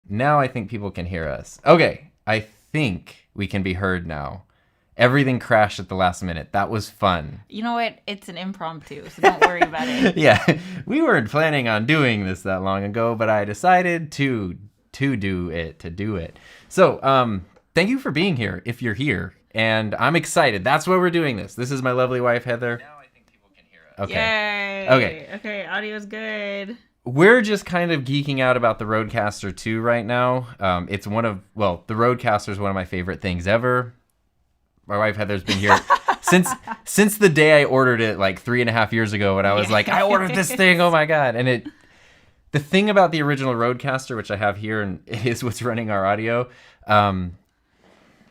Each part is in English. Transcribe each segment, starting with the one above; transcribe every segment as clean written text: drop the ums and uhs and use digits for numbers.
Now I think people can hear us. Okay, I think we can be heard now. Everything crashed at the last minute. That was fun. You know what? It's an impromptu, so don't worry about it. Yeah, we weren't planning on doing this that long ago, but I decided to do it. So, thank you for being here, if you're here. And I'm excited. That's why we're doing this. This is my lovely wife, Heather. Now I think people can hear us. Okay. Yay. Okay, audio's good. We're just kind of geeking out about the Rodecaster II right now. It's the Rodecaster is one of my favorite things ever. My wife Heather's been here since the day I ordered it like 3.5 years ago, and I was like, I ordered this thing, oh my god. And the thing about the original Rodecaster, which I have here and is what's running our audio,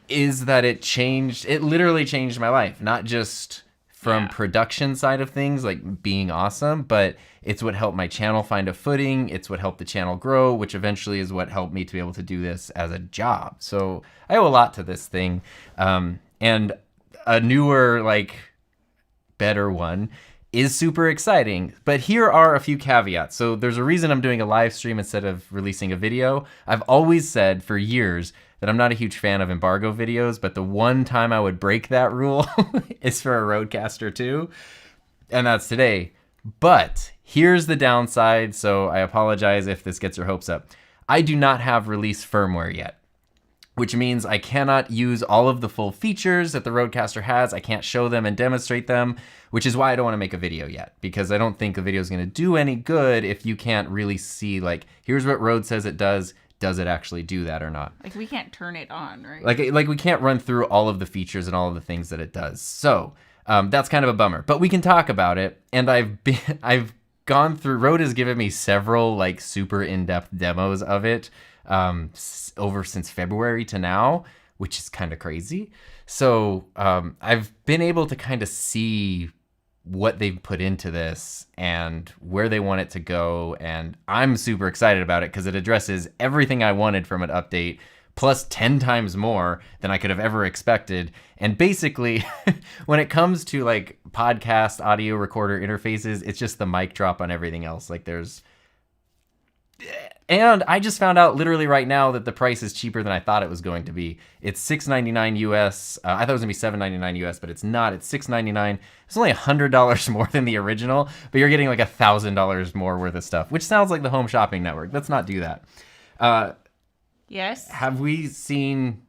is that it literally changed my life. Not just from production side of things, like being awesome, but it's what helped my channel find a footing. It's what helped the channel grow, which eventually is what helped me to be able to do this as a job. So I owe a lot to this thing. And a newer, better one is super exciting. But here are a few caveats. So there's a reason I'm doing a live stream instead of releasing a video. I've always said for years that I'm not a huge fan of embargo videos, but the one time I would break that rule is for a Rodecaster 2, and that's today. But here's the downside, so I apologize if this gets your hopes up. I do not have release firmware yet, which means I cannot use all of the full features that the Rodecaster has. I can't show them and demonstrate them, which is why I don't want to make a video yet, because I don't think the video is going to do any good if you can't really see, here's what Rode says it does. Does it actually do that or not? We can't turn it on, right? Like we can't run through all of the features and all of the things that it does. So that's kind of a bummer, but we can talk about it. And I've gone through, Rode has given me several super in-depth demos of it over since February to now, which is kind of crazy. So I've been able to kind of see what they've put into this and where they want it to go, and I'm super excited about it because it addresses everything I wanted from an update plus 10 times more than I could have ever expected. And basically when it comes to podcast audio recorder interfaces, it's just the mic drop on everything else. And I just found out literally right now that the price is cheaper than I thought it was going to be. It's $6.99 US. I thought it was gonna be $7.99 US, but it's not. It's $6.99. It's only $100 more than the original, but you're getting $1,000 more worth of stuff, which sounds like the Home Shopping Network. Let's not do that. Yes. Have we seen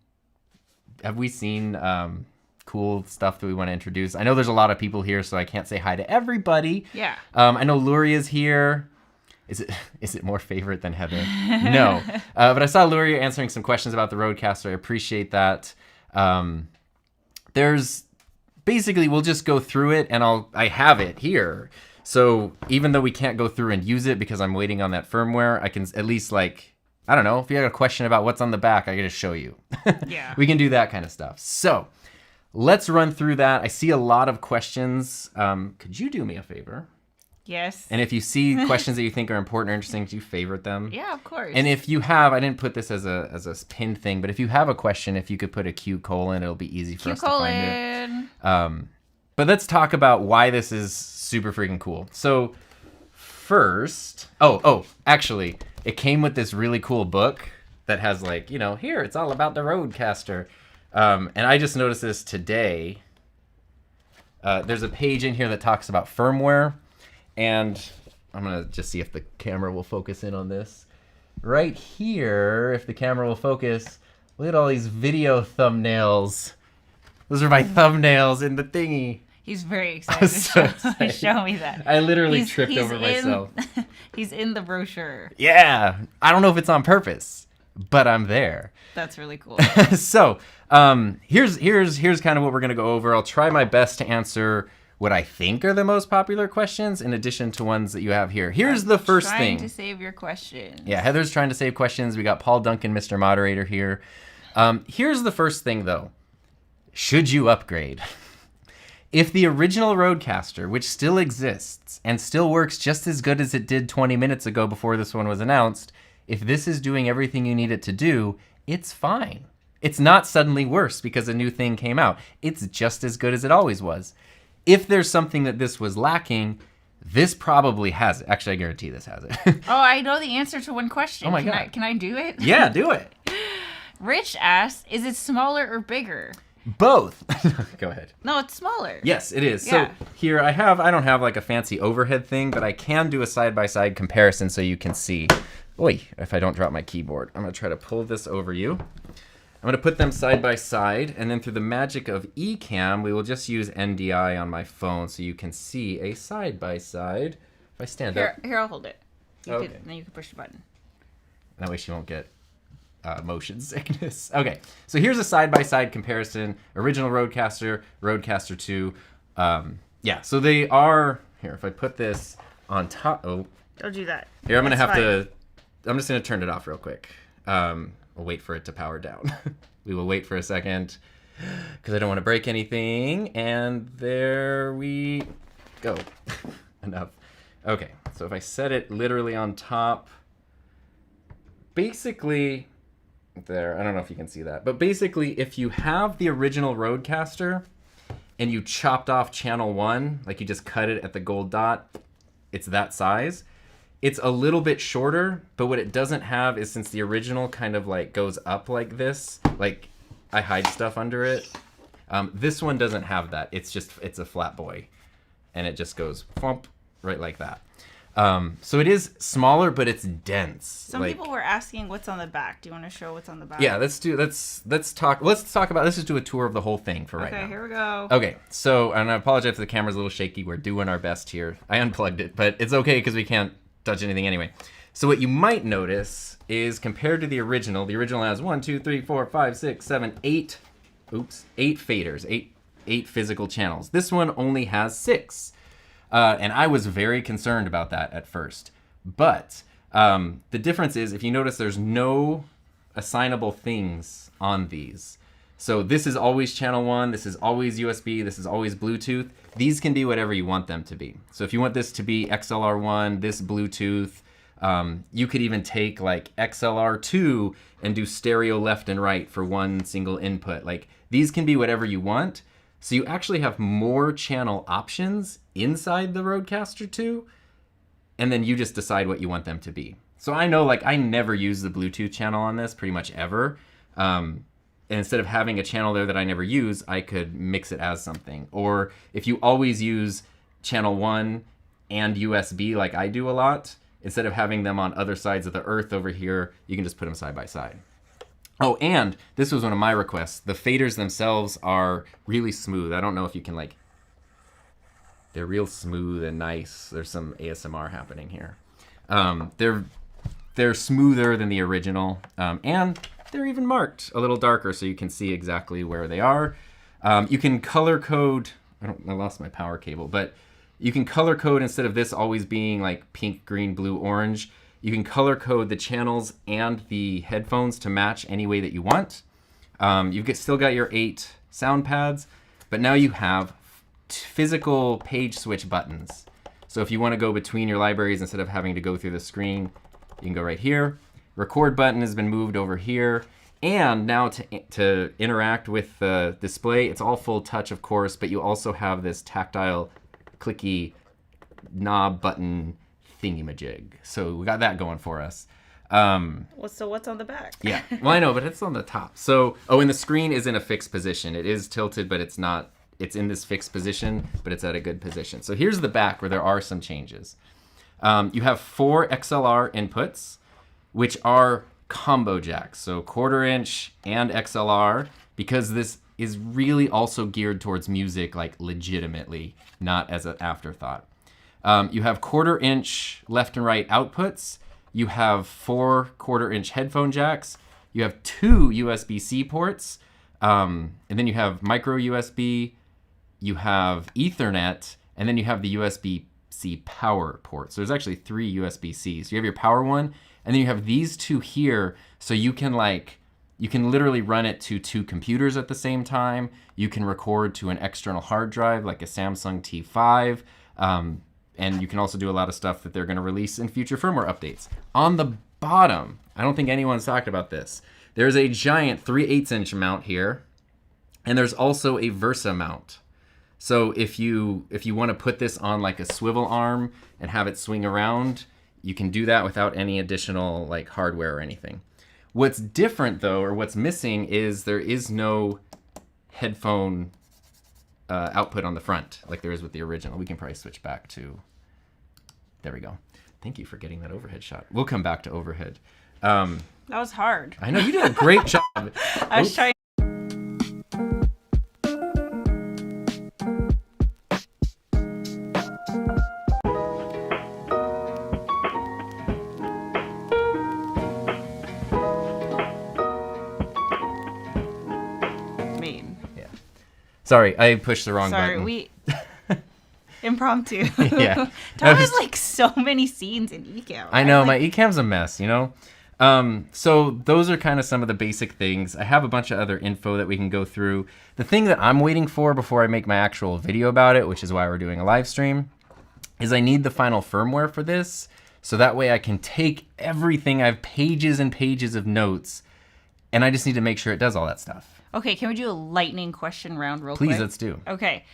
cool stuff that we want to introduce? I know there's a lot of people here, so I can't say hi to everybody. Yeah. I know Luria's here. Is it more favorite than Heather? No. But I saw Luria answering some questions about the Rodecaster. I appreciate that. There's basically, we'll just go through it, and I have it here. So even though we can't go through and use it because I'm waiting on that firmware, I can at least I don't know, if you have a question about what's on the back, I gotta show you. Yeah. We can do that kind of stuff. So let's run through that. I see a lot of questions. Could you do me a favor? Yes. And if you see questions that you think are important or interesting, do you favorite them? Yeah, of course. And if you have, I didn't put this as a pinned thing, but if you have a question, if you could put a Q:, it'll be easy for us to find it. But let's talk about why this is super freaking cool. So first, actually, it came with this really cool book that has here, it's all about the Rodecaster. And I just noticed this today. There's a page in here that talks about firmware. And I'm going to just see if the camera will focus in on this. Right here, if the camera will focus, look at all these video thumbnails. Those are my thumbnails in the thingy. He's very excited to show me that. I literally tripped over myself. He's in the brochure. Yeah. I don't know if it's on purpose, but I'm there. That's really cool. So here's kind of what we're going to go over. I'll try my best to answer what I think are the most popular questions, in addition to ones that you have here. Here's the first thing. Trying to save your questions. Yeah, Heather's trying to save questions. We got Paul Duncan, Mr. Moderator, here. Here's the first thing, though. Should you upgrade? If the original Rodecaster, which still exists and still works just as good as it did 20 minutes ago before this one was announced, if this is doing everything you need it to do, it's fine. It's not suddenly worse because a new thing came out. It's just as good as it always was. If there's something that this was lacking, This probably has it. Actually, I guarantee this has it. Oh, I know the answer to one question. Oh my God. Can I do it? Yeah, do it. Rich asks, is it smaller or bigger? Both. Go ahead. No, it's smaller. Yes, it is. Yeah. So here I don't have like a fancy overhead thing, but I can do a side-by-side comparison so you can see. Oy, if I don't drop my keyboard. I'm gonna try to pull this over you. I'm gonna put them side by side, and then through the magic of Ecamm, we will just use NDI on my phone so you can see a side-by-side. If I stand up. Here, I'll hold it. Okay. Then you can push the button. That way she won't get motion sickness. Okay, so here's a side-by-side comparison. Original Rodecaster, Rodecaster II. Yeah, so they are, here, if I put this on top, oh. Don't do that. Here, I'm just gonna turn it off real quick. We'll wait for it to power down. We will wait for a second, because I don't want to break anything, and there we go. Enough. Okay, so if I set it literally on top, basically, there, I don't know if you can see that, but basically if you have the original Rodecaster and you chopped off channel 1, like you just cut it at the gold dot, it's that size. It's a little bit shorter, but what it doesn't have is, since the original kind of like goes up like this, like I hide stuff under it, this one doesn't have that. It's a flat boy, and it just goes thump right like that. So it is smaller, but it's dense. Some people were asking what's on the back. Do you want to show what's on the back? Yeah, let's talk about, let's just do a tour of the whole thing for right now. Okay, here we go. Okay, so, and I apologize if the camera's a little shaky. We're doing our best here. I unplugged it, but it's okay because we can't touch anything anyway. So what you might notice is, compared to the original has 1, 2, 3, 4, 5, 6, 7, 8 faders, eight physical channels. This one only has 6. And I was very concerned about that at first. But the difference is, if you notice, there's no assignable things on these. So this is always channel 1, this is always USB, this is always Bluetooth. These can be whatever you want them to be. So if you want this to be XLR1, this Bluetooth, you could even take like XLR2 and do stereo left and right for one single input. Like, these can be whatever you want. So you actually have more channel options inside the Rodecaster 2, and then you just decide what you want them to be. So I know, like, I never use the Bluetooth channel on this pretty much ever. And instead of having a channel there that I never use, I could mix it as something. Or if you always use channel 1 and USB like I do a lot, instead of having them on other sides of the earth over here, you can just put them side by side. Oh, and this was one of my requests. The faders themselves are really smooth. I don't know if you can, like, they're real smooth and nice. There's some ASMR happening here. They're smoother than the original, and they're even marked a little darker so you can see exactly where they are. You can color code, I lost my power cable, but you can color code, instead of this always being like pink, green, blue, orange, you can color code the channels and the headphones to match any way that you want. You've still got your 8 sound pads, but now you have physical page switch buttons. So if you want to go between your libraries instead of having to go through the screen, you can go right here. Record button has been moved over here. And now to interact with the display, it's all full touch, of course, but you also have this tactile, clicky knob button thingy-majig. So we got that going for us. So what's on the back? Yeah, well, I know, but it's on the top. So, and the screen is in a fixed position. It is tilted, but it's not. It's in this fixed position, but it's at a good position. So here's the back where there are some changes. You have 4 XLR inputs, which are combo jacks. So 1/4 inch and XLR, because this is really also geared towards music, like legitimately, not as an afterthought. You have 1/4 inch left and right outputs. You have 4 1/4 inch headphone jacks. You have 2 USB-C ports. And then you have micro USB. You have Ethernet. And then you have the USB-C power port. So there's actually 3 USB-Cs. You have your power one. And then you have these 2 here. So you can literally run it to 2 computers at the same time. You can record to an external hard drive like a Samsung T5. And you can also do a lot of stuff that they're going to release in future firmware updates. On the bottom, I don't think anyone's talked about this. There's a giant 3/8 inch mount here. And there's also a Versa mount. So if you want to put this on like a swivel arm and have it swing around, you can do that without any additional like hardware or anything. What's different though, or what's missing, is there is no headphone output on the front like there is with the original. We can probably switch back to, there we go. Thank you for getting that overhead shot. We'll come back to overhead. That was hard. I know, you did a great job. I was trying. Sorry, I pushed the wrong button. We impromptu. Yeah. Tom has like so many scenes in Ecamm. I know, my Ecamm's a mess, you know? So those are kind of some of the basic things. I have a bunch of other info that we can go through. The thing that I'm waiting for before I make my actual video about it, which is why we're doing a live stream, is I need the final firmware for this. So that way I can take everything. I have pages and pages of notes, and I just need to make sure it does all that stuff. Okay, can we do a lightning question round real quick? Please, let's do. Okay.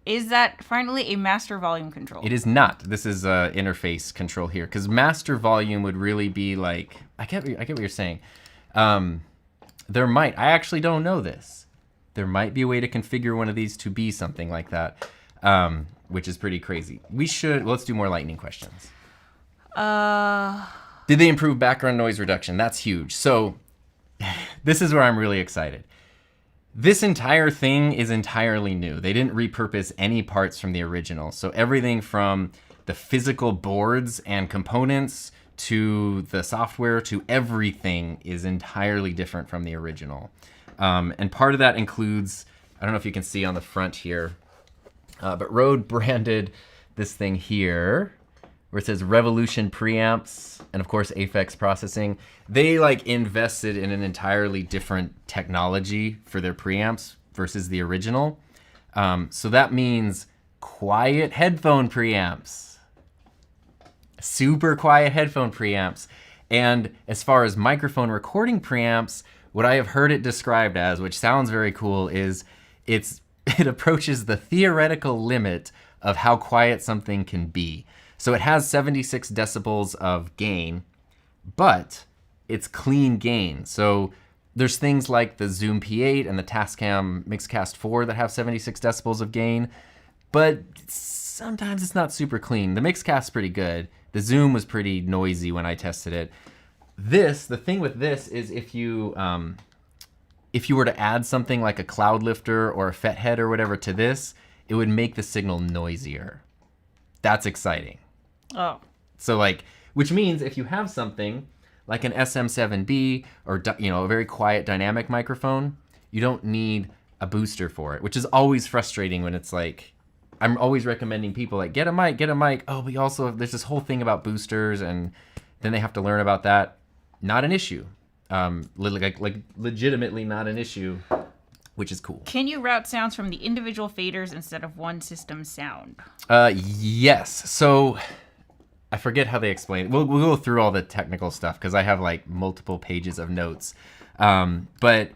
Is that finally a master volume control? It is not. This is interface control here, because master volume would really be like, I get what you're saying. There might, I actually don't know this. There might be a way to configure one of these to be something like that, which is pretty crazy. Let's do more lightning questions. Did they improve background noise reduction? That's huge. So this is where I'm really excited. This entire thing is entirely new. They didn't repurpose any parts from the original. So everything from the physical boards and components to the software to everything is entirely different from the original. And part of that includes, I don't know if you can see on the front here, but Rode branded this thing here, where it says Revolution preamps and of course Aphex processing. They like invested in an entirely different technology for their preamps versus the original. So that means quiet headphone preamps, super quiet headphone preamps. And as far as microphone recording preamps, what I have heard it described as, which sounds very cool, is it approaches the theoretical limit of how quiet something can be. So it has 76 decibels of gain, but it's clean gain. So there's things like the Zoom P8 and the Tascam Mixcast 4 that have 76 decibels of gain, but sometimes it's not super clean. The Mixcast's pretty good. The Zoom was pretty noisy when I tested it. The thing with this is if you were to add something like a cloud lifter or a FET head or whatever to this, it would make the signal noisier. That's exciting. Oh. So like, which means if you have something like an SM7B or, you know, a very quiet dynamic microphone, you don't need a booster for it, which is always frustrating when it's like, I'm always recommending people like, get a mic. Oh, but also there's this whole thing about boosters and then they have to learn about that. Not an issue. Like legitimately not an issue, which is cool. Can you route sounds from the individual faders instead of one system sound? Yes. So I forget how they explain it. We'll go through all the technical stuff because I have like multiple pages of notes. But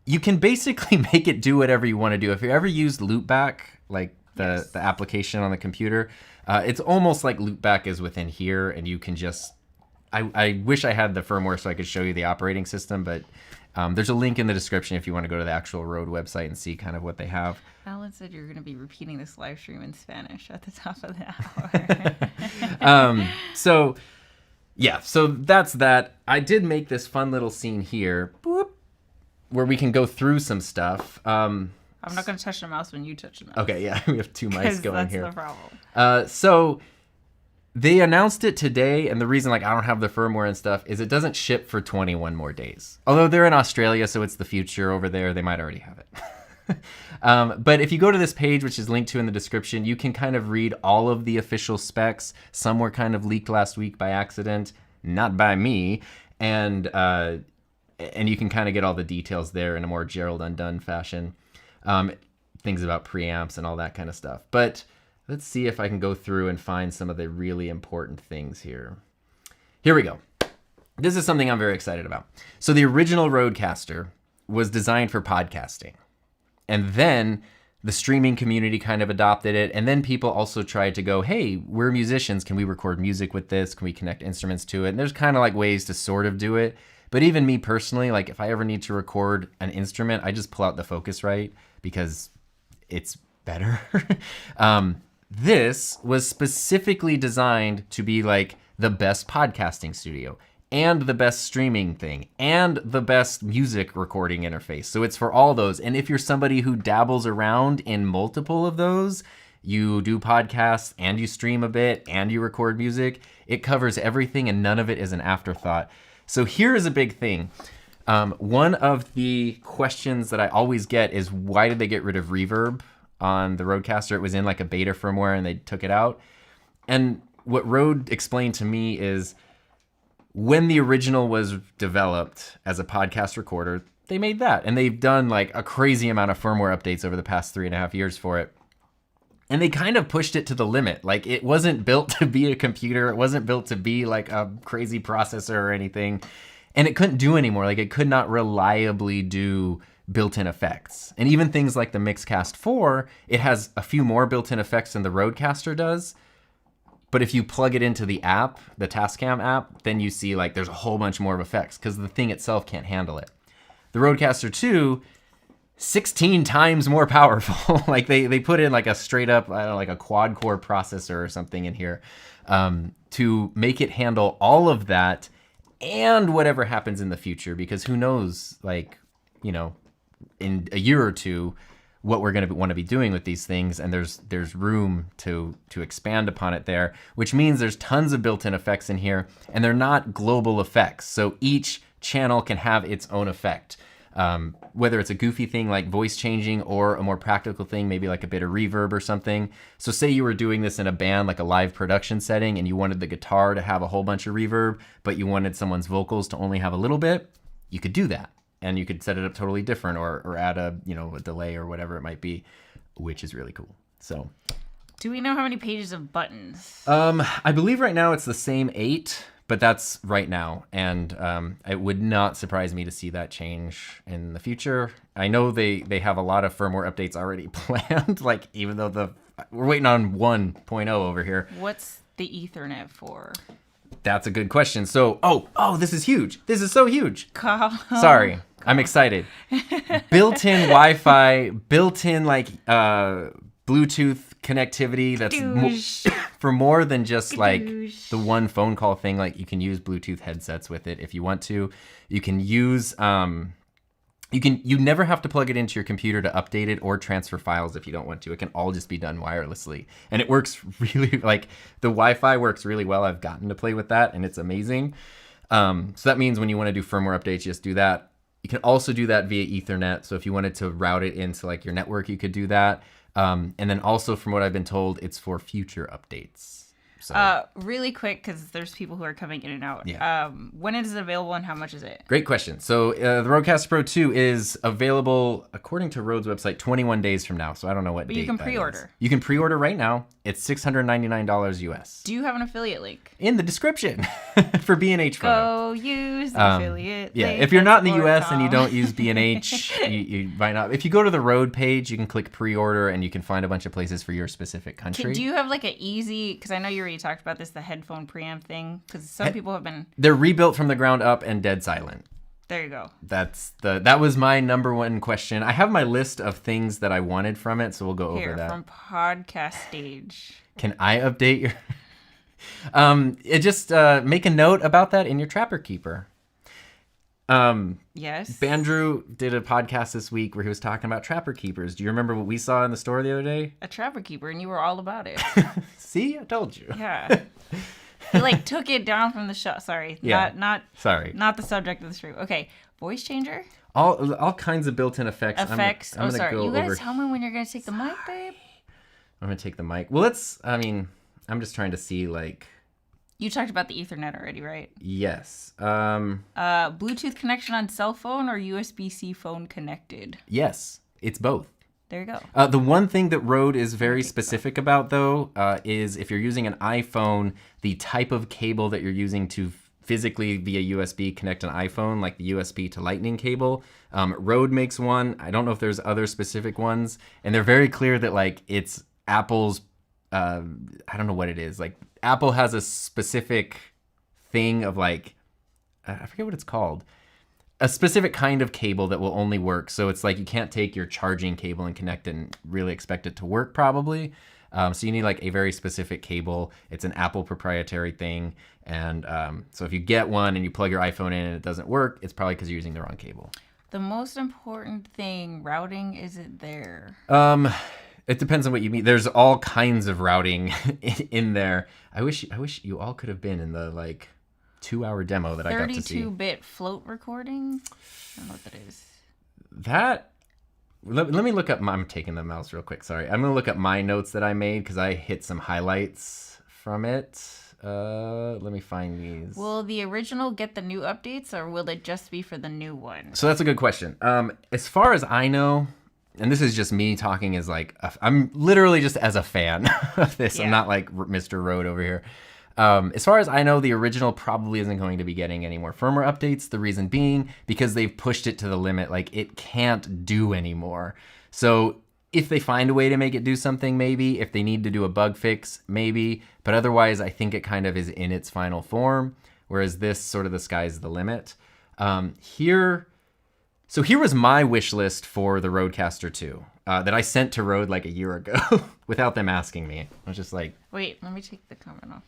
you can basically make it do whatever you want to do. If you ever used Loopback, like the application on the computer, it's almost like Loopback is within here, and you can just. I wish I had the firmware so I could show you the operating system, but there's a link in the description if you want to go to the actual Rode website and see kind of what they have. Alan said you're going to be repeating this live stream in Spanish at the top of the hour. So that's that. I did make this fun little scene here, where we can go through some stuff. I'm not going to touch the mouse when you touch the mouse. Okay, yeah, we have two mics going here. That's the problem. So they announced it today, and the reason like I don't have the firmware and stuff is it doesn't ship for 21 more days. Although they're in Australia, so it's the future over there. They might already have it. But if you go to this page, which is linked to in the description, you can kind of read all of the official specs. Some were kind of leaked last week by accident, not by me, and you can kind of get all the details there in a more Gerald Undone fashion. Things about preamps and all that kind of stuff. But let's see if I can go through and find some of the really important things here. Here we go. This is something I'm very excited about. So the original Rodecaster was designed for podcasting. And then The streaming community kind of adopted it. And then people also tried to go, hey, we're musicians. Can we record music with this? Can we connect instruments to it? And there's kind of like ways to sort of do it. But even me personally, like if I ever need to record an instrument, I just pull out the Focusrite because it's better. This was specifically designed to be like the best podcasting studio and the best streaming thing and the best music recording interface. So it's for all those. And if you're somebody who dabbles around in multiple of those, you do podcasts and you stream a bit and you record music, it covers everything and none of it is an afterthought. So here is a big thing. One of the questions that I always get is, why did they get rid of reverb on the Rodecaster? It was in like a beta firmware and they took it out. And what Rode explained to me is, when the original was developed as a podcast recorder, they made that. And they've done like a crazy amount of firmware updates over the past 3.5 years for it. And they kind of pushed it to the limit. Like, it wasn't built to be a computer. It wasn't built to be like a crazy processor or anything. And it couldn't do anymore. Like, it could not reliably do built-in effects. And even things like the Mixcast 4, it has a few more built-in effects than the Rodecaster does. But if you plug it into the app, the Tascam app, then you see like there's a whole bunch more of effects because the thing itself can't handle it. The Rodecaster 2, 16 times more powerful. Like they put in like a straight up, I don't know, like a quad core processor or something in here to make it handle all of that and whatever happens in the future, because who knows, like, you know, in a year or two, what we're going to want to be doing with these things, and there's room to expand upon it there, which means there's tons of built-in effects in here, and they're not global effects. So each channel can have its own effect, whether it's a goofy thing like voice changing or a more practical thing, maybe like a bit of reverb or something. So say you were doing this in a band, like a live production setting, and you wanted the guitar to have a whole bunch of reverb, but you wanted someone's vocals to only have a little bit, you could do that. And you could set it up totally different or add a delay or whatever it might be, which is really cool. So, do we know how many pages of buttons? I believe right now it's the same 8, but that's right now. And it would not surprise me to see that change in the future. I know they have a lot of firmware updates already planned, like even though we're waiting on 1.0 over here. What's the Ethernet for? That's a good question. So, oh, this is huge. This is so huge. Sorry. I'm excited. Built-in Wi-Fi, built-in like Bluetooth connectivity. That's for more than just like the one phone call thing. Like, you can use Bluetooth headsets with it if you want to. You can use you never have to plug it into your computer to update it or transfer files if you don't want to. It can all just be done wirelessly. And it works really, like, the Wi-Fi works really well. I've gotten to play with that and it's amazing. So that means when you want to do firmware updates, you just do that. You can also do that via Ethernet. So if you wanted to route it into like your network, you could do that. And then also, from what I've been told, it's for future updates. So, really quick, because there's people who are coming in and out. Yeah. When is it available and how much is it? Great question. So the Rodecaster Pro II is available, according to Rode's website, 21 days from now. So I don't know what date. But you can that pre-order. is. You can pre-order right now. It's $699 US. Do you have an affiliate link? In the description for B&H Photo. Go use the affiliate Yeah, link. if you're not in the US and you don't use B&H, you might not. If you go to the Rode page, you can click pre-order and you can find a bunch of places for your specific country. Do you have like an easy, because I know you already talked about this, the headphone preamp thing, because some people have been... They're rebuilt from the ground up and dead silent. There you go. That was my number one question. I have my list of things that I wanted from it, so we'll go over that. From podcast stage. Can I update your... make a note about that in your Trapper Keeper. Yes. Bandrew did a podcast this week where he was talking about Trapper Keepers. Do you remember what we saw in the store the other day? A Trapper Keeper, and you were all about it. See? I told you. Yeah. He like took it down from the show. Sorry. Yeah. Sorry. Not the subject of the stream. Okay. Voice changer? All kinds of built-in effects. Effects. I'm sorry. You over... guys tell me when you're going to take the mic, babe. I'm going to take the mic. Well, I'm just trying to see, like... You talked about the Ethernet already, right? Yes. Bluetooth connection on cell phone or USB-C phone connected? Yes. It's both. There you go. The one thing that Rode is very specific about, though, is if you're using an iPhone, the type of cable that you're using to physically via USB connect an iPhone, like the USB to Lightning cable. Rode makes one. I don't know if there's other specific ones, and they're very clear that like it's Apple's. I don't know what it is. Like Apple has a specific thing of like, I forget what it's called. A specific kind of cable that will only work. So it's like you can't take your charging cable and connect it and really expect it to work probably. So you need like a very specific cable. It's an Apple proprietary thing. And so if you get one and you plug your iPhone in and it doesn't work, it's probably because you're using the wrong cable. The most important thing, routing, is it there? It depends on what you mean. There's all kinds of routing in there. I wish you all could have been in the like 2-hour demo that I got to see. 32-bit float recording? I don't know what that is. That, let me look up, I'm taking the mouse real quick, sorry. I'm going to look up my notes that I made because I hit some highlights from it. Let me find these. Will the original get the new updates or will it just be for the new one? So that's a good question. As far as I know, and this is just me talking as like, I'm literally just as a fan of this. Yeah. I'm not like Mr. Rode over here. As far as I know, the original probably isn't going to be getting any more firmware updates. The reason being because they've pushed it to the limit. Like it can't do anymore. So if they find a way to make it do something, maybe. If they need to do a bug fix, maybe. But otherwise, I think it kind of is in its final form. Whereas this, sort of the sky's the limit. Here was my wish list for the Rodecaster 2 that I sent to Rode like a year ago without them asking me. I was just like... Wait, let me take the comment off.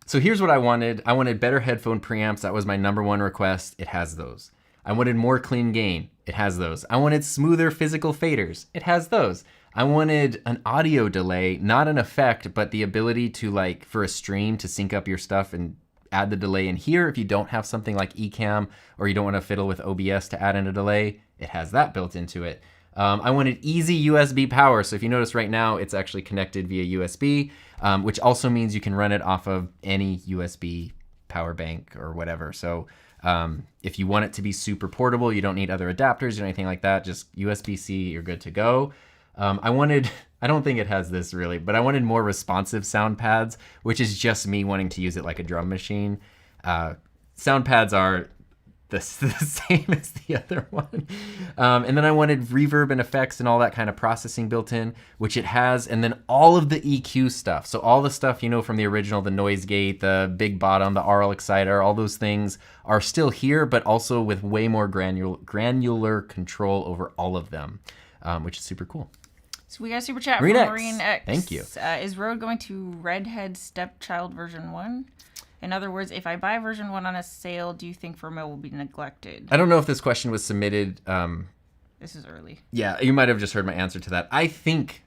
So here's what I wanted. I wanted better headphone preamps. That was my #1 request. It has those. I wanted more clean gain. It has those. I wanted smoother physical faders. It has those. I wanted an audio delay, not an effect, but the ability to like for a stream to sync up your stuff and add the delay in here. If you don't have something like Ecamm or you don't want to fiddle with OBS to add in a delay, it has that built into it. I wanted easy USB power. So if you notice right now, it's actually connected via USB, which also means you can run it off of any USB power bank or whatever. So if you want it to be super portable, you don't need other adapters or anything like that. Just USB-C, you're good to go. I don't think it has this really, but I wanted more responsive sound pads, which is just me wanting to use it like a drum machine. Sound pads are the same as the other one. And then I wanted reverb and effects and all that kind of processing built in, which it has. And then all of the EQ stuff. So all the stuff, you know, from the original, the noise gate, the big bottom, the RL exciter, all those things are still here, but also with way more granular control over all of them, which is super cool. So we got a super chat Marine from X. Marine X. Thank you. Is Rode going to Redhead Stepchild version 1? In other words, if I buy version 1 on a sale, do you think firmware will be neglected? I don't know if this question was submitted. This is early. Yeah, you might have just heard my answer to that. I think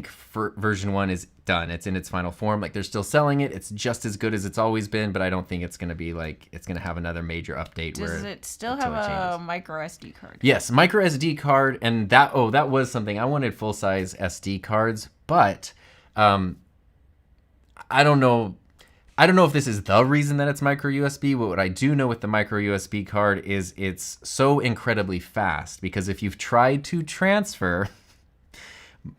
for version 1 is done. It's in its final form. Like they're still selling it. It's just as good as it's always been, but I don't think it's going to be like it's going to have another major update. Does it still have a MicroSd card? Yes, MicroSD card, and that was something I wanted, full-size SD cards, but I don't know if this is the reason that it's micro USB, but what I do know with the micro USB card is it's so incredibly fast, because if you've tried to transfer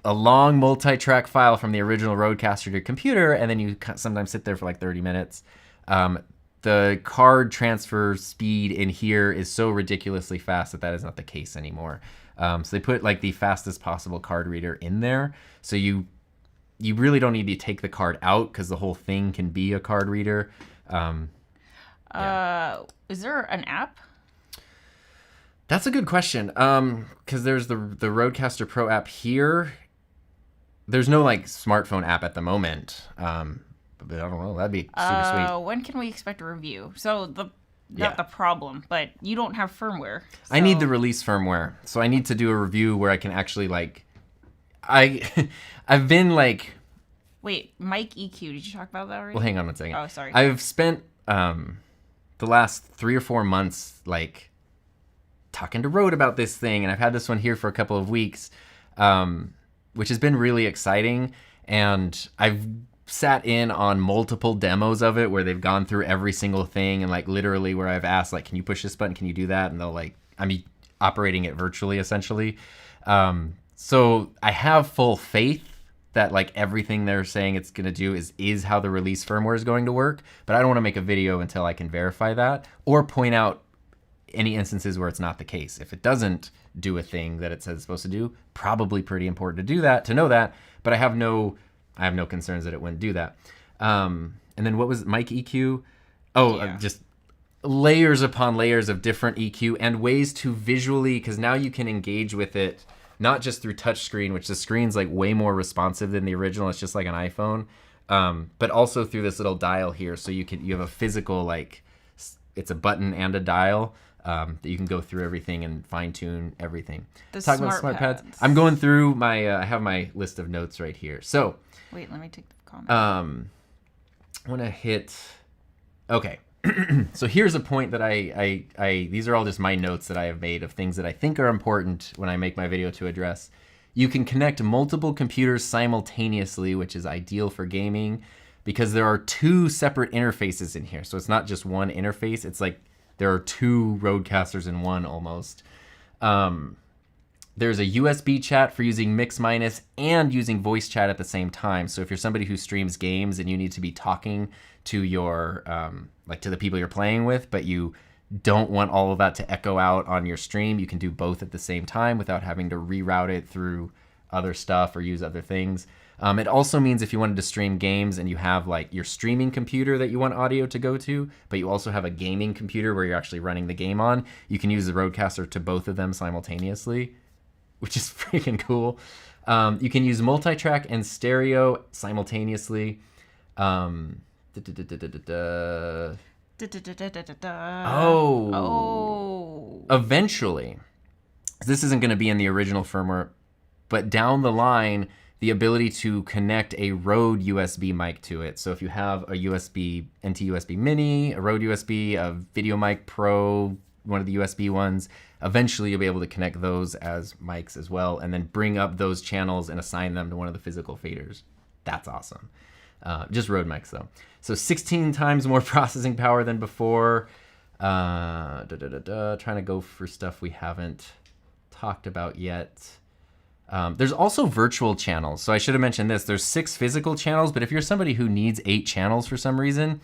a long multi-track file from the original Rodecaster to your computer, and then you sometimes sit there for like 30 minutes, the card transfer speed in here is so ridiculously fast that is not the case anymore. So they put like the fastest possible card reader in there, so you really don't need to take the card out because the whole thing can be a card reader. Is there an app? That's a good question. Because there's the Rodecaster Pro app here. There's no like smartphone app at the moment. But I don't know. That'd be super sweet. When can we expect a review? So not the problem, but you don't have firmware. So... I need the release firmware. So I need to do a review where I can actually like... I've been like... Wait, Mic EQ, did you talk about that already? Well, hang on one second. Oh, sorry. I've spent the last 3 or 4 months like talking to Rode about this thing, and I've had this one here for a couple of weeks, which has been really exciting, and I've sat in on multiple demos of it where they've gone through every single thing, and like literally where I've asked like, can you push this button, can you do that, and they'll like, I'm operating it virtually essentially. So I have full faith that like everything they're saying it's going to do is how the release firmware is going to work, but I don't want to make a video until I can verify that or point out any instances where it's not the case. If it doesn't do a thing that it says it's supposed to do, probably pretty important to do that, to know that, but I have no concerns that it wouldn't do that. And then what was mic EQ? Just layers upon layers of different EQ and ways to visually, because now you can engage with it not just through touchscreen, which the screen's like way more responsive than the original. It's just like an iPhone, but also through this little dial here. So you have a physical, like it's a button and a dial that you can go through everything and fine tune everything. Talk about smart pads. I'm going through my, I have my list of notes right here. So wait, let me take the comment. I want to hit, okay. So here's a point that I these are all just my notes that I have made of things that I think are important when I make my video to address. You can connect multiple computers simultaneously, which is ideal for gaming because there are two separate interfaces in here. So it's not just one interface. It's like there are two Rodecasters in one almost. There's a USB chat for using Mix Minus and using voice chat at the same time. So if you're somebody who streams games and you need to be talking to your, like to the people you're playing with, but you don't want all of that to echo out on your stream, you can do both at the same time without having to reroute it through other stuff or use other things. It also means if you wanted to stream games and you have like your streaming computer that you want audio to go to, but you also have a gaming computer where you're actually running the game on, you can use the Rodecaster to both of them simultaneously, which is freaking cool. You can use multi-track and stereo simultaneously. Eventually, this isn't going to be in the original firmware, but down the line, the ability to connect a Rode USB mic to it. So if you have a USB, NT USB Mini, a Rode USB, a Video Mic Pro, one of the USB ones, eventually you'll be able to connect those as mics as well, and then bring up those channels and assign them to one of the physical faders. That's awesome. Just Rode mics though. So 16 times more processing power than before. Trying to go for stuff we haven't talked about yet. There's also virtual channels. So I should have mentioned this. There's 6 physical channels, but if you're somebody who needs 8 channels for some reason,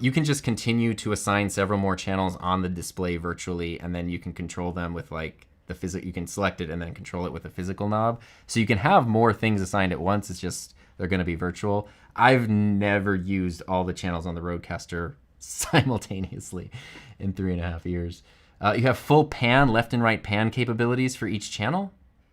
you can just continue to assign several more channels on the display virtually, and then you can control them with like the physical. You can select it and then control it with a physical knob. So you can have more things assigned at once. It's just they're going to be virtual. I've never used all the channels on the Rodecaster simultaneously in 3.5 years. You have full pan, left and right pan capabilities for each channel,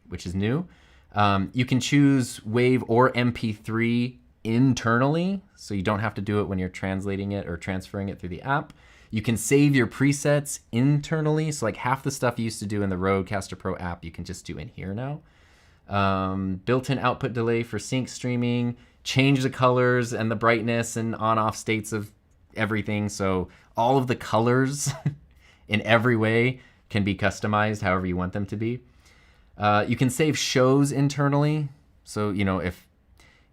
which is new. You can choose WAV or MP3 internally, so you don't have to do it when you're translating it or transferring it through the app. You can save your presets internally, so like half the stuff you used to do in the Rodecaster Pro app, you can just do in here now. Built-in output delay for sync streaming, change the colors and the brightness and on-off states of everything, so all of the colors in every way can be customized however you want them to be. You can save shows internally. So, you know,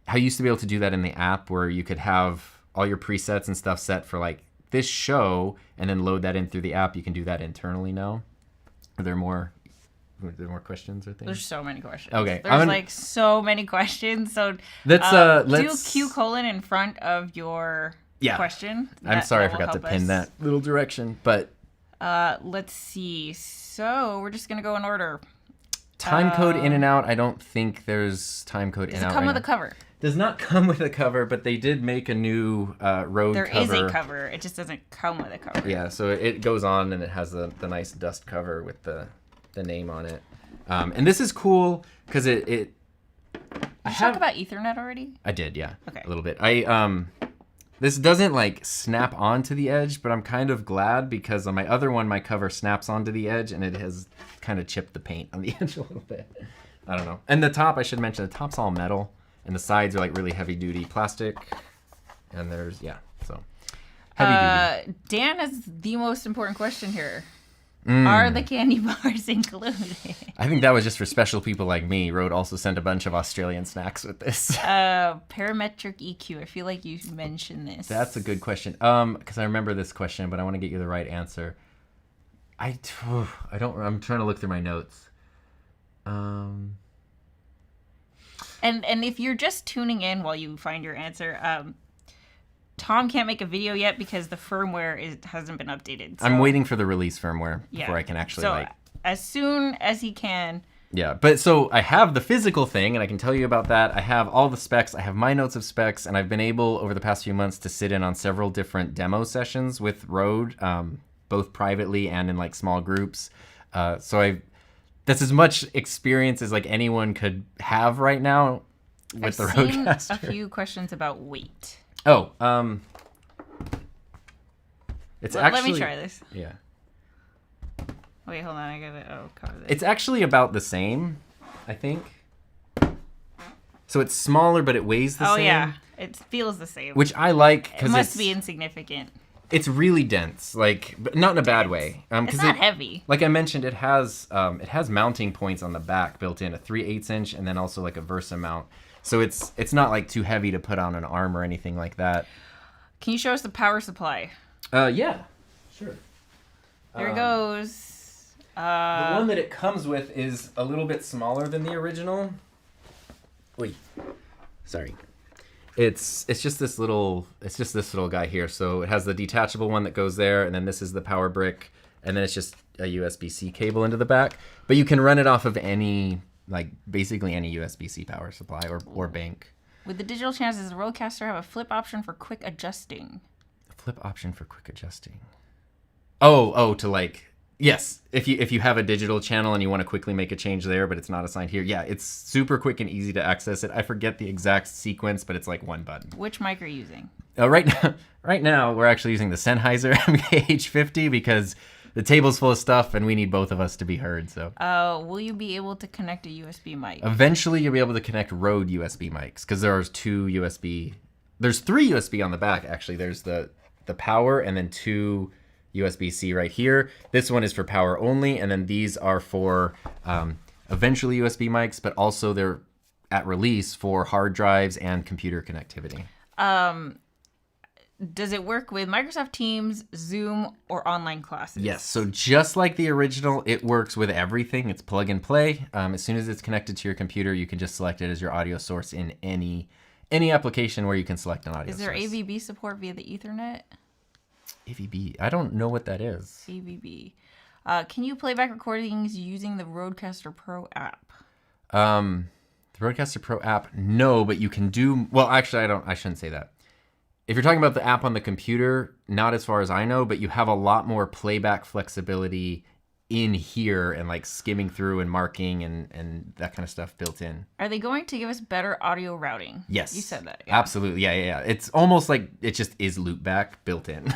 how you used to be able to do that in the app where you could have all your presets and stuff set for like this show and then load that in through the app. You can do that internally now. Are there more questions or things? There's so many questions. Okay. There's like so many questions. So let's do Q : in front of your question. I'm sorry I forgot to pin that little direction, but let's see. So we're just going to go in order. Time code in and out. I don't think there's time code in and out. Does it come with a cover? Does not come with a cover, but they did make a new Rode cover. There is a cover. It just doesn't come with a cover. Yeah, so it goes on and it has the nice dust cover with the name on it. And this is cool because it. Did you talk about Ethernet already? I did, yeah. Okay. A little bit. This doesn't like snap onto the edge, but I'm kind of glad because on my other one, my cover snaps onto the edge and it has kind of chipped the paint on the edge a little bit. I don't know. And the top, I should mention, the top's all metal and the sides are like really heavy duty plastic. And there's, so heavy duty. Dan has the most important question here. Are the candy bars included? I think that was just for special people like me. Rode also sent a bunch of Australian snacks with this. Parametric EQ. I feel like you mentioned this. That's a good question. Because I remember this question, but I want to get you the right answer. I don't. I'm trying to look through my notes. And if you're just tuning in while you find your answer, Tom can't make a video yet because the firmware hasn't been updated. So, I'm waiting for the release firmware before I can actually as soon as he can. Yeah, but so I have the physical thing, and I can tell you about that. I have all the specs. I have my notes of specs, and I've been able, over the past few months, to sit in on several different demo sessions with Rode, both privately and in like small groups. So that's as much experience as like anyone could have right now with the Rodecaster. A few questions about weight. Oh, it's actually. Let me try this. Yeah. Wait, hold on. I gotta cover this. It's actually about the same, I think. So it's smaller, but it weighs the same. Oh yeah, it feels the same. Which I like because it must be insignificant. It's really dense, like, but not in a bad way. It's not heavy. Like I mentioned, it has mounting points on the back built in, a 3/8 inch, and then also like a Versa mount. So it's not like too heavy to put on an arm or anything like that. Can you show us the power supply? Yeah, sure. There it goes. The one that it comes with is a little bit smaller than the original. Wait, sorry. It's just this little guy here. So it has the detachable one that goes there, and then this is the power brick, and then it's just a USB-C cable into the back. But you can run it off of basically any USB-C power supply or bank. With the digital channels, does the Rodecaster have a flip option for quick adjusting? A flip option for quick adjusting. Oh, to like. Yes, if you have a digital channel and you want to quickly make a change there, but it's not assigned here, yeah, it's super quick and easy to access it. I forget the exact sequence, but it's like one button. Which mic are you using? Right now, we're actually using the Sennheiser MKH50 because the table's full of stuff and we need both of us to be heard. So, will you be able to connect a USB mic? Eventually, you'll be able to connect Rode USB mics because there's 3 USB on the back actually. There's the power and then 2 USB-C right here. This one is for power only, and then these are for eventually USB mics, but also they're at release for hard drives and computer connectivity. Does it work with Microsoft Teams, Zoom, or online classes? Yes, so just like the original, it works with everything. It's plug and play. As soon as it's connected to your computer, you can just select it as your audio source in any application where you can select an audio source. Is there AVB support via the Ethernet? AVB. I don't know what that is. AVB. Can you play back recordings using the Rodecaster Pro app? The Rodecaster Pro app, no, but you can do. Well, actually, I shouldn't say that. If you're talking about the app on the computer, not as far as I know, but you have a lot more playback flexibility in here and like skimming through and marking and that kind of stuff built in. Are they going to give us better audio routing? Yes. You said that. Yeah. Absolutely. Yeah. It's almost like it just is loopback built in.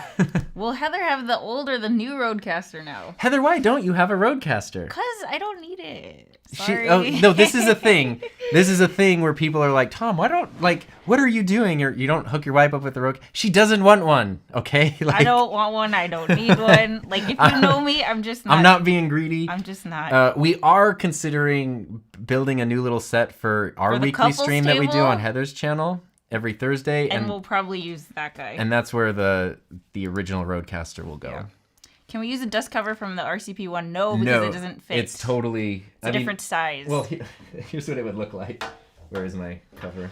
Will Heather have the old or the new Rodecaster now? Heather, why don't you have a Rodecaster? Because I don't need it. Sorry. No, this is a thing. This is a thing where people are like, Tom, what are you doing? You don't hook your wife up with the Rode. She doesn't want one, okay? Like, I don't want one. I don't need one. Like, if you know me, I'm just not. I'm not being greedy. I'm just not. We are considering building a new little set for our weekly stream that we do on Heather's channel every Thursday. And we'll probably use that guy. And that's where the original Rodecaster will go. Yeah. Can we use a dust cover from the RCP one? No, because it doesn't fit. It's totally... It's a different size. Well, here's what it would look like. Where is my cover?